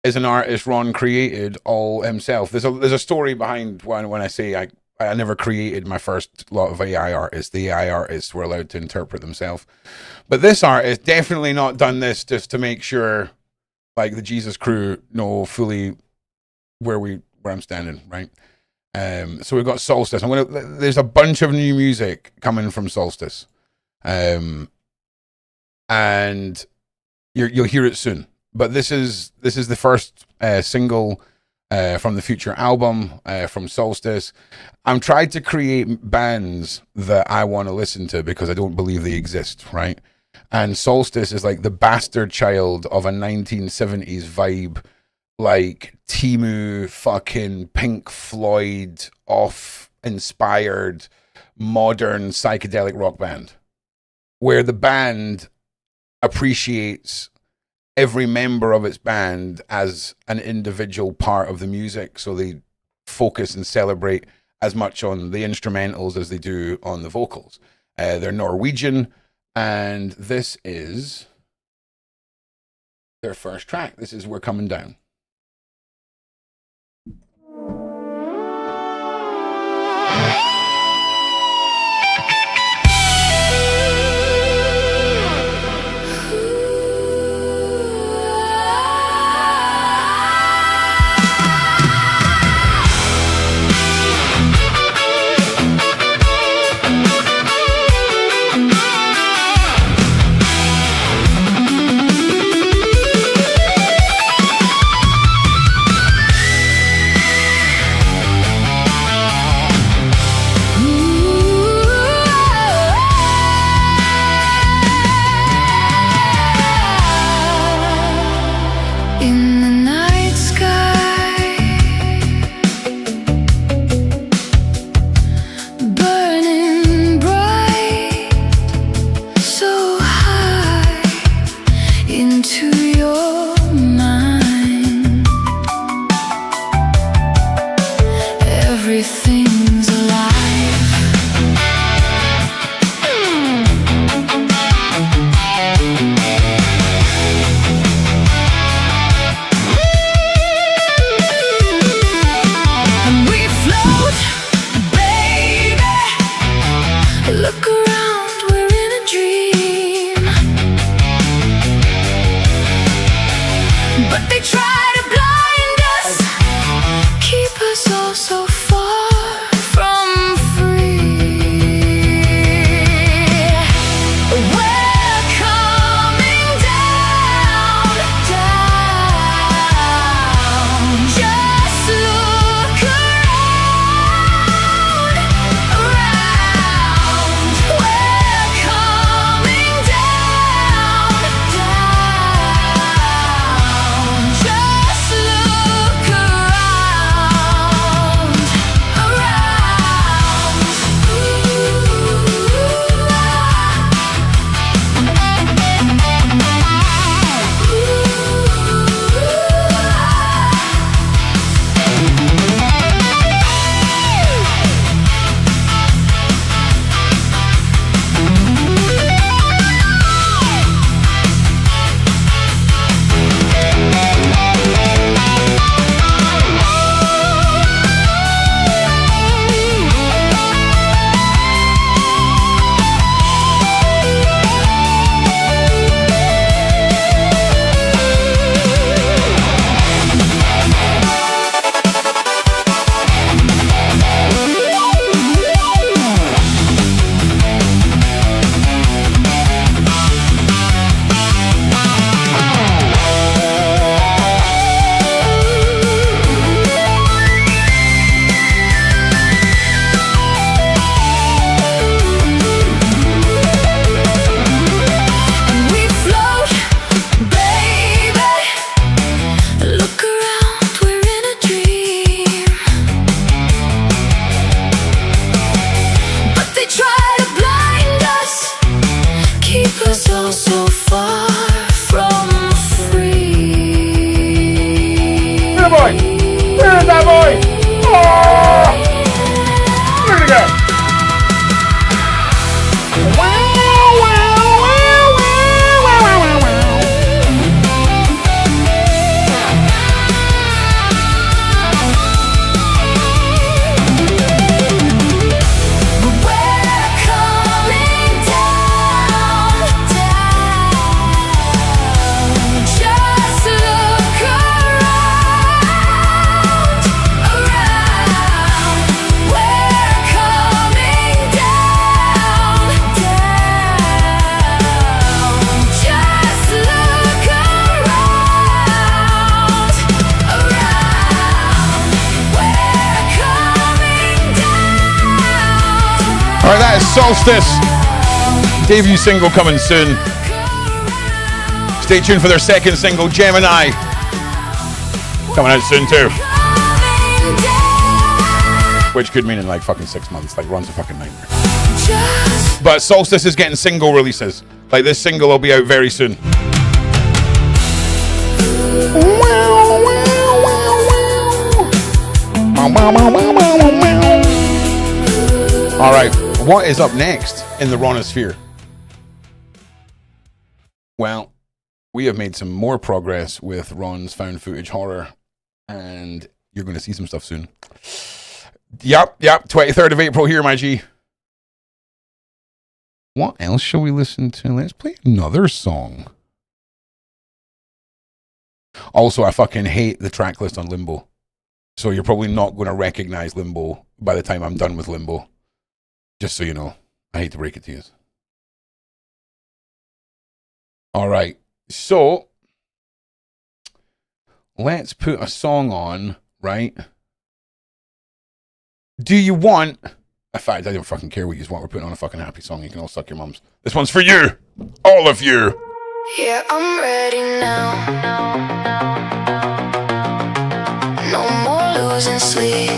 [SPEAKER 2] is an artist Ron created all himself. There's a story behind when I say I never created my first lot of AI artists. The AI artists were allowed to interpret themselves. But this artist definitely not done this just to make sure, like, the Jesus crew know fully where I'm standing, right? So we've got Solstice. There's a bunch of new music coming from Solstice. And you'll hear it soon. But this is the first single from the future album from Solstice. I'm trying to create bands that I want to listen to because I don't believe they exist, right? And Solstice is like the bastard child of a 1970s vibe, like Temu, fucking Pink Floyd, off-inspired, modern psychedelic rock band, where the band appreciates every member of its band as an individual part of the music, so they focus and celebrate as much on the instrumentals as they do on the vocals. They're Norwegian, and this is their first track. This is We're Coming Down. Solstice. Debut single coming soon. Stay tuned for their second single, Gemini. Coming out soon too. Which could mean in like fucking 6 months. Like Ron's a fucking nightmare. But Solstice is getting single releases. Like this single will be out very soon. All right, what is up next in the Ronosphere? Well, we have made some more progress with Ron's found footage horror, and you're going to see some stuff soon. Yep, 23rd of April here, my G. What else shall we listen to? Let's play another song. Also, I fucking hate the track list on Limbo. So you're probably not going to recognize Limbo by the time I'm done with Limbo. Just so you know. I hate to break it to you. All right. So, let's put a song on, right? Do you want... In fact, I don't fucking care what you want. We're putting on a fucking happy song. You can all suck your mums. This one's for you. All of you.
[SPEAKER 5] Yeah, I'm ready now. No more losing sleep.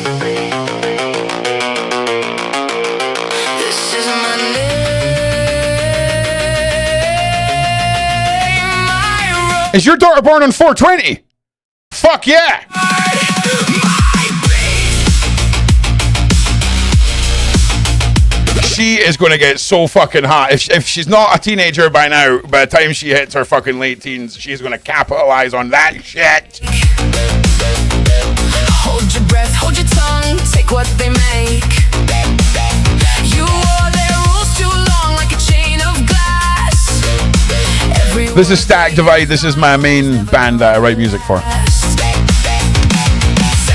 [SPEAKER 5] This is my name.
[SPEAKER 2] Is your daughter born on 420? Fuck yeah. She is going to get so fucking hot. If she's not a teenager by now, by the time she hits her fucking late teens, she's going to capitalize on that shit.
[SPEAKER 5] Hold your breath, hold your tongue, take what they make. You wore their rules too long like a chain of glass.
[SPEAKER 2] This is Static Divide. This is my main band that I write music for.
[SPEAKER 5] Say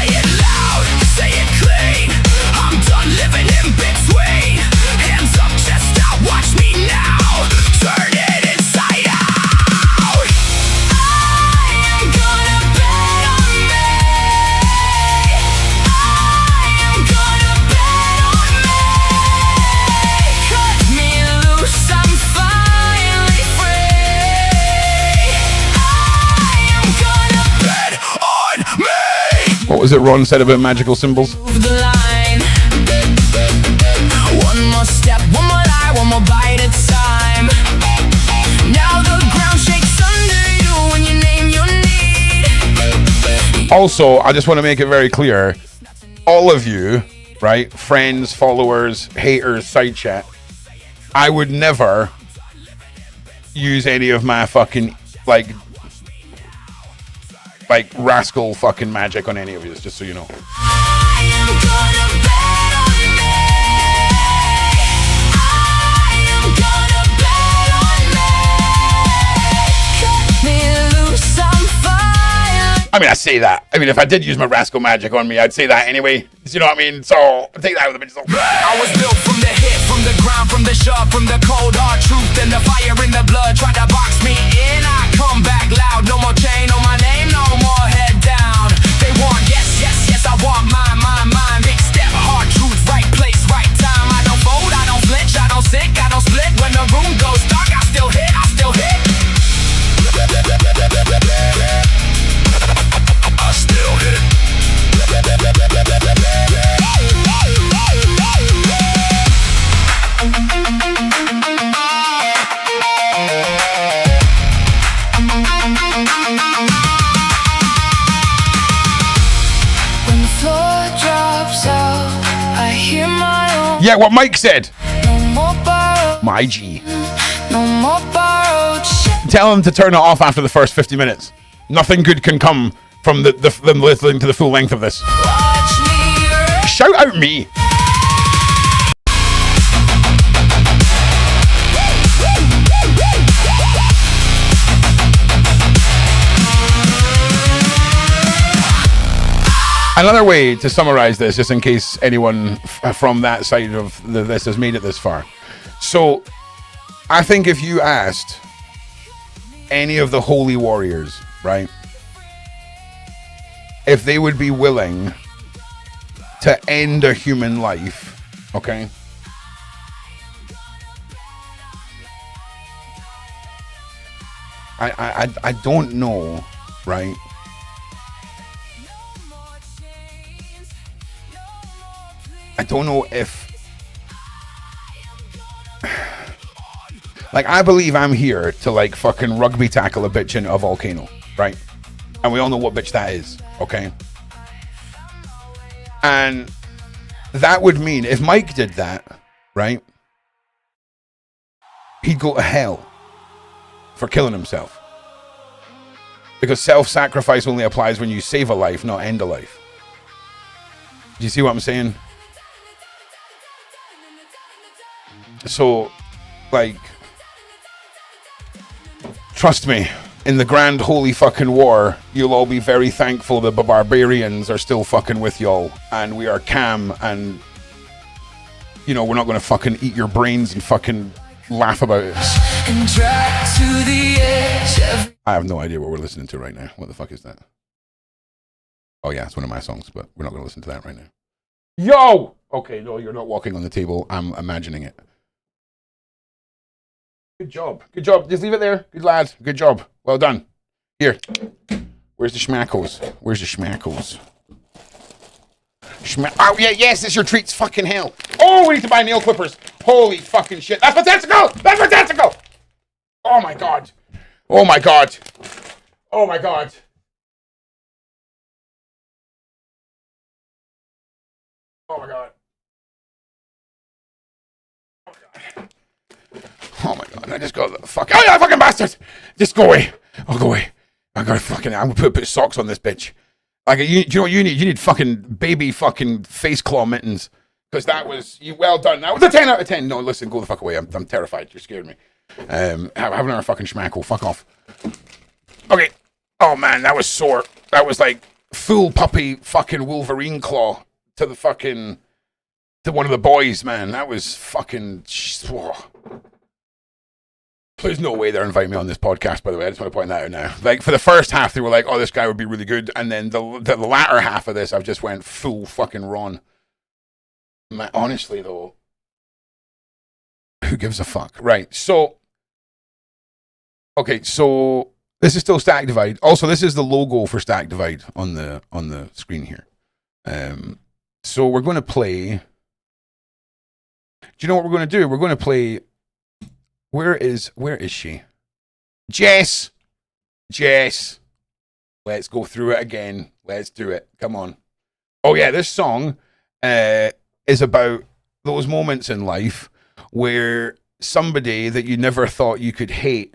[SPEAKER 5] it loud, say it clean. I'm done living in between. Hands up, chest out, watch me now. Turn it inside out. I am gonna bet on me. I am gonna bet on me. Cut me loose, I'm finally free. I am gonna bet on me.
[SPEAKER 2] What was it Ron said about magical symbols?
[SPEAKER 5] Move the line. One more step, one more lie, one more bite at time. Now the ground shakes under you when you name your need.
[SPEAKER 2] Also, I just want to make it very clear, all of you, right, friends, followers, haters, side chat, I would never use any of my fucking, like rascal fucking magic on any of you, just so you know.
[SPEAKER 5] I am gonna bet on me. I am gonna bet on me. Cut me loose, I'm fine.
[SPEAKER 2] I mean, I say that. I mean, if I did use my rascal magic on me, I'd say that anyway. You know what I mean? So, take that with a bit of salt.
[SPEAKER 1] I was built from the hit, from the ground, from the shove, from the cold hard truth and the fire in the blood. Try to box me in, I come back loud. No more chain on my name, no more head down. They want yes, yes, yes, I want mine, mine, mine. Big step, hard truth, right place, right time. I don't fold, I don't flinch, I don't sink, I don't split. When the room goes dark, I still hit, I still hit. I still hit.
[SPEAKER 5] When the floor drops out, I hear my own.
[SPEAKER 2] Yeah, what Mike said.
[SPEAKER 5] No more borrowed,
[SPEAKER 2] My G.
[SPEAKER 5] no more borrowed shit.
[SPEAKER 2] Tell him to turn it off after the first 50 minutes. Nothing good can come from them listening to the full length of this.
[SPEAKER 5] Watch me run.
[SPEAKER 2] Shout out me. Another way to summarize this, just in case anyone from that side of this has made it this far. So, I think if you asked any of the holy warriors, right, if they would be willing to end a human life, okay, I don't know, right? I don't know if, like, I believe I'm here to, like, fucking rugby tackle a bitch into a volcano, right? And we all know what bitch that is, okay? And that would mean if Mike did that, right, he'd go to hell for killing himself. Because self-sacrifice only applies when you save a life, not end a life. Do you see what I'm saying? So, like, trust me, in the grand holy fucking war, you'll all be very thankful that the barbarians are still fucking with y'all, and we are calm, and, you know, we're not going to fucking eat your brains and fucking laugh about it.
[SPEAKER 1] And drag to the edge of
[SPEAKER 2] I have no idea what we're listening to right now. What the fuck is that? Oh yeah, it's one of my songs, but we're not going to listen to that right now. Yo! Okay, no, you're not walking on the table. I'm imagining it. Good job. Good job. Just leave it there. Good lad. Good job. Well done. Here. Where's the schmackles? Where's the schmackles? Oh, yeah, yes, it's your treats. Fucking hell. Oh, we need to buy nail clippers. Holy fucking shit. That's fantastical! That's fantastical! Oh my god. Oh my god. Oh my god. Oh my god. Oh my god, I just got the fuck. Oh yeah, fucking bastard! Just go away. I'll go away. I'm gonna put socks on this bitch. Like, do you know what you need? You need fucking baby fucking face claw mittens. Because that was, well done. That was a 10 out of 10. No, listen, go the fuck away. I'm terrified. You're scared me. Have another fucking schmackle. Fuck off. Okay. Oh man, that was sore. That was like full puppy fucking Wolverine claw to the fucking, to one of the boys, man. That was fucking, whoa. There's no way they're inviting me on this podcast, by the way. I just want to point that out now. Like, for the first half, they were like, oh, this guy would be really good. And then the latter half of this, I've just went full fucking Ron. Man, honestly, though, who gives a fuck? Right, so, okay, so this is still Stack Divide. Also, this is the logo for Stack Divide on the screen here. So we're going to play. Do you know what we're going to do? We're going to play. Where is she? Jess. Let's go through it again. Let's do it. Come on. Oh yeah, this song is about those moments in life where somebody that you never thought you could hate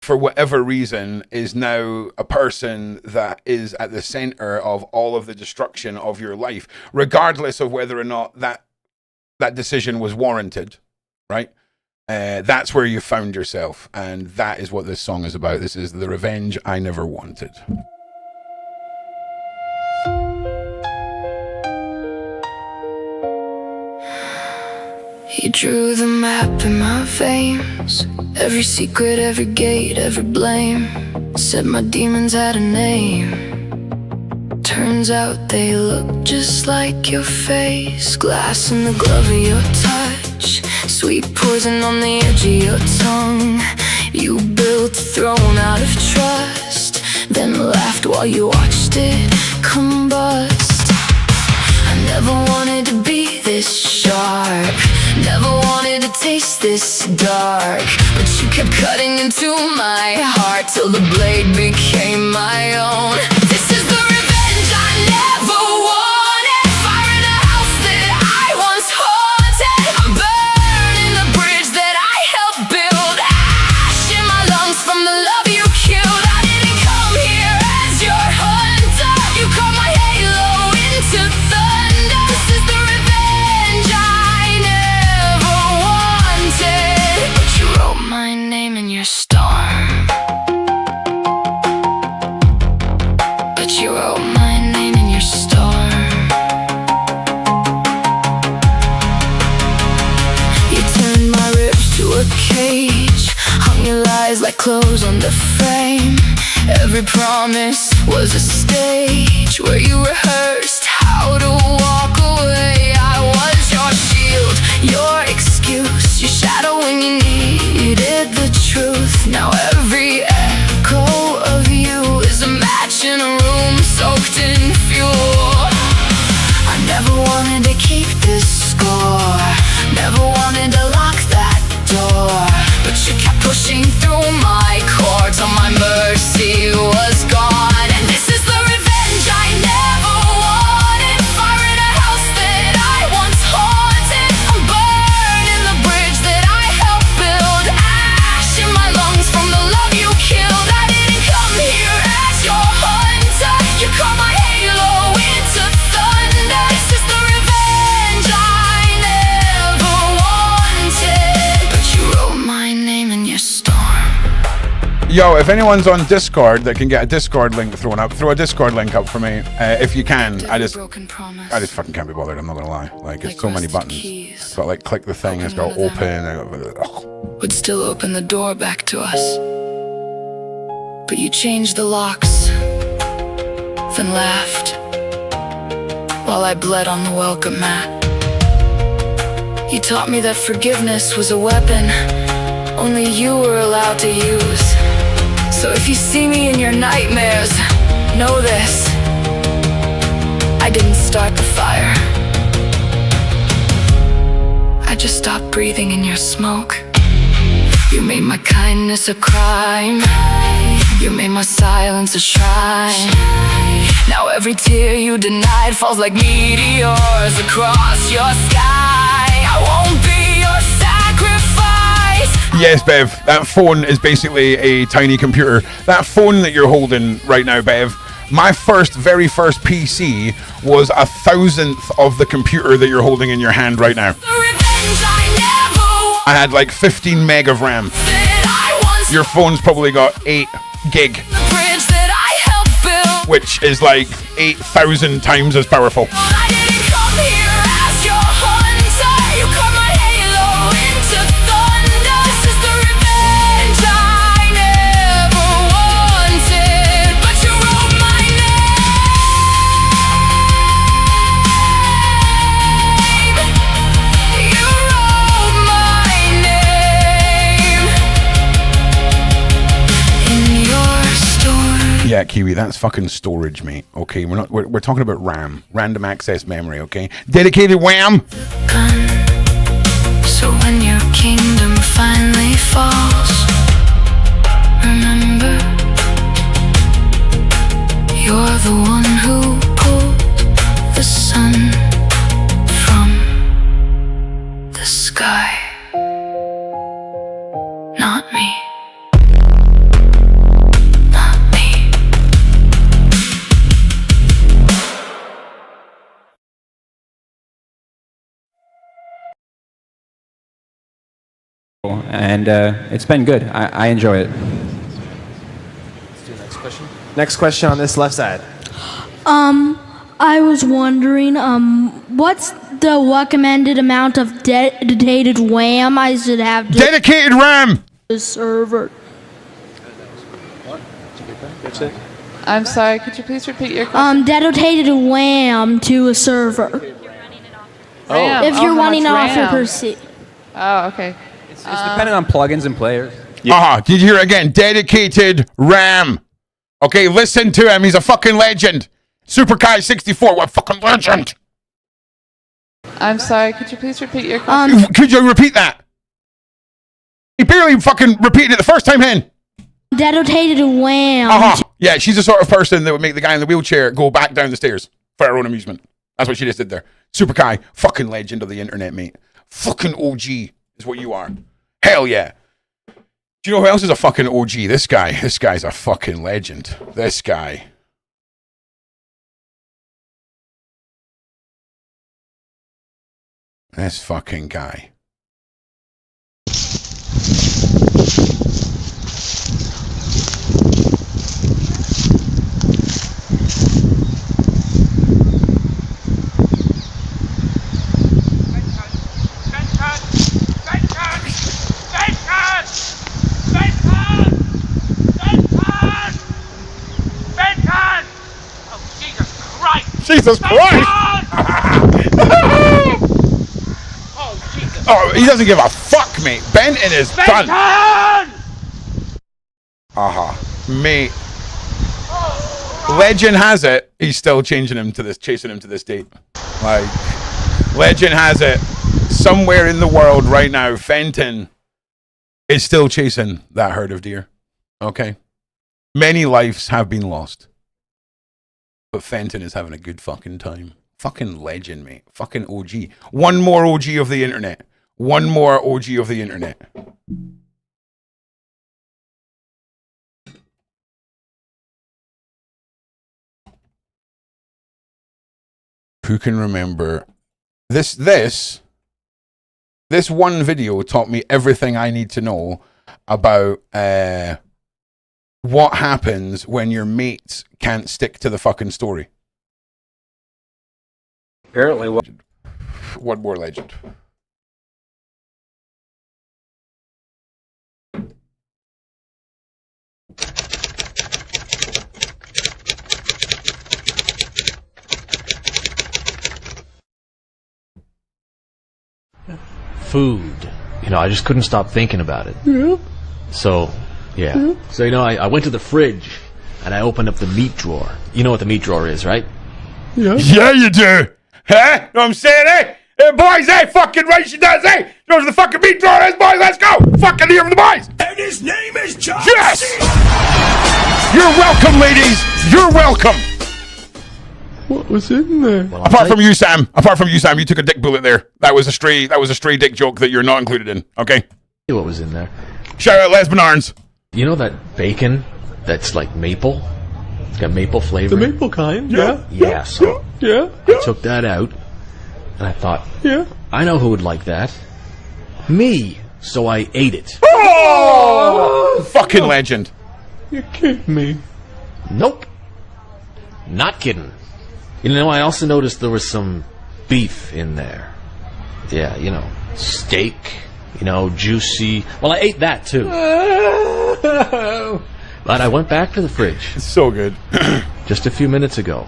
[SPEAKER 2] for whatever reason is now a person that is at the center of all of the destruction of your life, regardless of whether or not that decision was warranted, right? That's where you found yourself, and that is what this song is about. This is the revenge I never wanted.
[SPEAKER 1] He drew the map in my veins, every secret, every gate, every blame. Said my demons had a name. Turns out they look just like your face. Glass in the glove of your touch, sweet poison on the edge of your tongue. You built a throne out of trust, then laughed while you watched it combust. I never wanted to be this sharp, never wanted to taste this dark, but you kept cutting into my heart till the blade became my own. This is the revenge I never wanted. Fire in a house that I once haunted. I'm burning the bridge that I helped build. Ash in my lungs from the love you killed. I didn't come here as your hunter. You caught my halo into thunder. This is the revenge I never wanted. But you wrote my name in your storm. But you wrote my name in your storm. You turned my ribs to a cage, hung your lies like clothes on the frame. Every promise was a stage where you rehearsed how to walk away. I was your shield, your excuse, your shadow when you needed the truth. Now every
[SPEAKER 5] searching through my core till my mercy was gone. And this is the revenge I never wanted. Fire in a house that I once haunted. I'm burning the bridge that I helped build. Ash in my lungs from the love you killed. I didn't come here as your hunter. You caught my halo into thunder. This is the revenge I never wanted. But you wrote my name in your storm.
[SPEAKER 2] Yo, if anyone's on Discord that can get a Discord link thrown up, throw a Discord link up for me. If you can, I just fucking can't be bothered. I'm not gonna lie. Like, it's so many buttons. It's got like click the thing. It's got open.
[SPEAKER 5] Would still open the door back to us. But you changed the locks, then laughed while I bled on the welcome mat. You taught me that forgiveness was a weapon only you were allowed to use. So if you see me in your nightmares, know this: I didn't start the fire. I just stopped breathing in your smoke. You made my kindness a crime. You made my silence a shrine. Now every tear you denied falls like meteors across your sky. I won't be your sacrifice.
[SPEAKER 2] Yes, Bev, that phone is basically a tiny computer. That phone that you're holding right now, Bev, my very first PC was 1,000th of the computer that you're holding in your hand right now. I had like 15 meg of RAM. Your phone's probably got 8 gig, which is like 8,000 times as powerful. Yeah, Kiwi, that's fucking storage, mate. Okay, we're talking about RAM, random access memory. Okay, dedicated wham.
[SPEAKER 5] So when your kingdom finally falls, remember, you're the one who pulled the sun from the sky, not me.
[SPEAKER 6] And it's been good. I enjoy it.
[SPEAKER 7] Let's do the next question. Next question on this left side.
[SPEAKER 8] I was wondering, what's the recommended amount of dedicated RAM I should have to
[SPEAKER 2] Dedicated RAM.
[SPEAKER 8] the server?
[SPEAKER 7] That's it.
[SPEAKER 9] I'm sorry, could you please repeat your question?
[SPEAKER 8] Dedicated RAM to a server.
[SPEAKER 9] RAM.
[SPEAKER 8] If you're
[SPEAKER 9] how
[SPEAKER 8] running
[SPEAKER 9] much
[SPEAKER 8] off your
[SPEAKER 9] RAM?
[SPEAKER 8] PC.
[SPEAKER 9] Oh, okay.
[SPEAKER 6] It's dependent on plugins and players.
[SPEAKER 2] Did you hear it again? Dedicated RAM. Okay, listen to him. He's a fucking legend. Super Kai 64. What fucking legend?
[SPEAKER 9] I'm sorry, could you please repeat your question?
[SPEAKER 2] Could you repeat that? He barely fucking repeated it the first time, Hen.
[SPEAKER 8] Dedicated RAM.
[SPEAKER 2] Yeah, she's the sort of person that would make the guy in the wheelchair go back down the stairs for her own amusement. That's what she just did there. Super Kai, fucking legend of the internet, mate. Fucking OG is what you are. Hell yeah. Do you know who else is a fucking OG? This guy. This guy's a fucking legend. This guy. This fucking guy. Jesus Christ! Oh, he doesn't give a fuck, mate. Benton is done. Mate. Legend has it. He's still chasing him to this date. Like, legend has it. Somewhere in the world right now, Fenton is still chasing that herd of deer. Okay? Many lives have been lost. But Fenton is having a good fucking time. Fucking legend, mate. Fucking OG. One more OG of the internet. One more OG of the internet. Who can remember this one video taught me everything I need to know about what happens when your mates can't stick to the fucking story.
[SPEAKER 10] Apparently,
[SPEAKER 2] One more legend.
[SPEAKER 10] food. You know, I just couldn't stop thinking about it. Yeah. So, yeah. Yeah. So, you know, I went to the fridge and I opened up the meat drawer. You know what the meat drawer is, right?
[SPEAKER 2] Yeah. Yeah, you do. Huh? Know what I'm saying, eh? Hey, boys, hey, fucking right she does, hey! Those are the fucking meat drawer is, boys, let's go! Fucking hear from the boys!
[SPEAKER 1] And his name is John.
[SPEAKER 2] Yes! You're welcome, ladies! You're welcome!
[SPEAKER 11] What was in there?
[SPEAKER 10] Well,
[SPEAKER 2] Apart from you, Sam, you took a dick bullet there. That was a stray dick joke that you're not included in, okay?
[SPEAKER 10] What was in there?
[SPEAKER 2] Shout out Les Bernards.
[SPEAKER 10] You know that bacon that's like maple? It's got maple flavor.
[SPEAKER 11] The maple kind? Yeah.
[SPEAKER 10] Yeah, so
[SPEAKER 11] Yeah.
[SPEAKER 10] I took that out and I thought,
[SPEAKER 11] Yeah.
[SPEAKER 10] I know who would like that. Me. So I ate it.
[SPEAKER 2] Oh! Fucking legend.
[SPEAKER 11] You're kidding me.
[SPEAKER 10] Nope. Not kidding. You know, I also noticed there was some beef in there. Yeah, you know, steak, you know, juicy. Well, I ate that too. But I went back to the fridge.
[SPEAKER 2] It's so good.
[SPEAKER 10] Just a few minutes ago.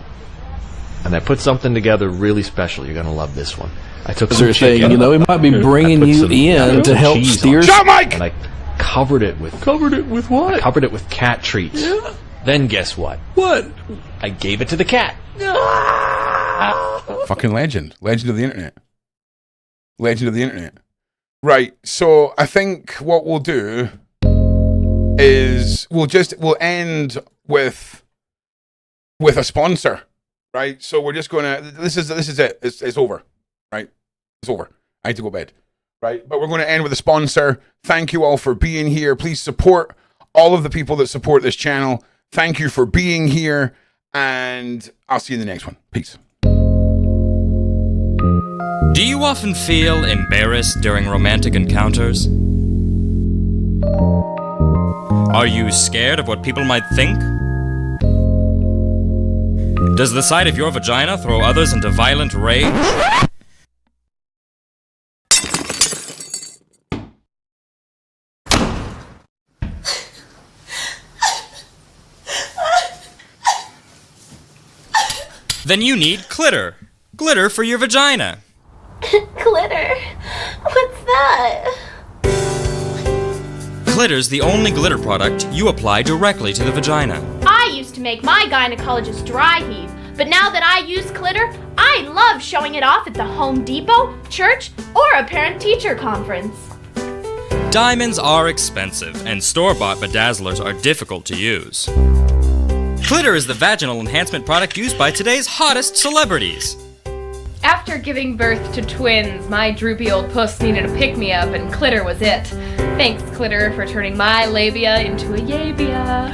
[SPEAKER 10] And I put something together really special. You're going to love this one. I took some chicken.
[SPEAKER 4] You know, he might be bringing you in to help steer.
[SPEAKER 2] Shut Mike!
[SPEAKER 10] And I covered it with...
[SPEAKER 11] Covered it with what?
[SPEAKER 10] I covered it with cat treats.
[SPEAKER 11] Yeah.
[SPEAKER 10] Then guess what?
[SPEAKER 11] What?
[SPEAKER 10] I gave it to the cat.
[SPEAKER 2] Fucking legend. Legend of the internet. Legend of the internet. Right, so I think what we'll do is we'll end with a sponsor. Right? So we're just gonna this is it. It's over. Right? It's over. I need to go to bed. Right? But we're gonna end with a sponsor. Thank you all for being here. Please support all of the people that support this channel. Thank you for being here, and I'll see you in the next one. Peace.
[SPEAKER 12] Do you often feel embarrassed during romantic encounters? Are you scared of what people might think? Does the sight of your vagina throw others into violent rage? Then you need glitter. Glitter for your vagina.
[SPEAKER 13] Glitter? What's that?
[SPEAKER 12] Glitter's the only glitter product you apply directly to the vagina.
[SPEAKER 13] I used to make my gynecologist dry heave, but now that I use glitter, I love showing it off at the Home Depot, church, or a parent-teacher conference.
[SPEAKER 12] Diamonds are expensive, and store-bought bedazzlers are difficult to use. Glitter is the vaginal enhancement product used by today's hottest celebrities.
[SPEAKER 9] After giving birth to twins, my droopy old puss needed a pick-me-up, and Glitter was it. Thanks, Glitter, for turning my labia into a yabia.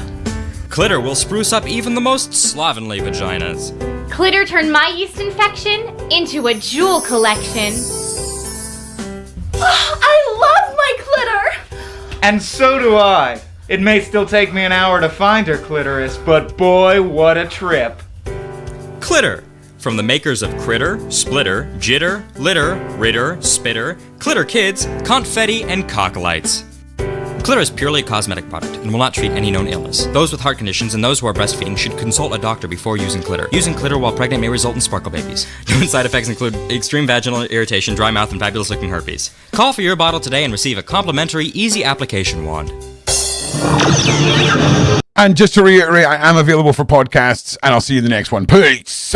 [SPEAKER 12] Glitter will spruce up even the most slovenly vaginas.
[SPEAKER 13] Glitter turned my yeast infection into a jewel collection. I love my glitter!
[SPEAKER 14] And so do I. It may still take me an hour to find her clitoris, but boy, what a trip.
[SPEAKER 12] Glitter, from the makers of Critter, Splitter, Jitter, Litter, Ritter, Spitter, Glitter Kids, Confetti, and Cocklights. Glitter is purely a cosmetic product and will not treat any known illness. Those with heart conditions and those who are breastfeeding should consult a doctor before using glitter. Using glitter while pregnant may result in sparkle babies. Known side effects include extreme vaginal irritation, dry mouth, and fabulous-looking herpes. Call for your bottle today and receive a complimentary, easy application wand.
[SPEAKER 2] And just to reiterate, I am available for podcasts, and I'll see you in the next one. Peace!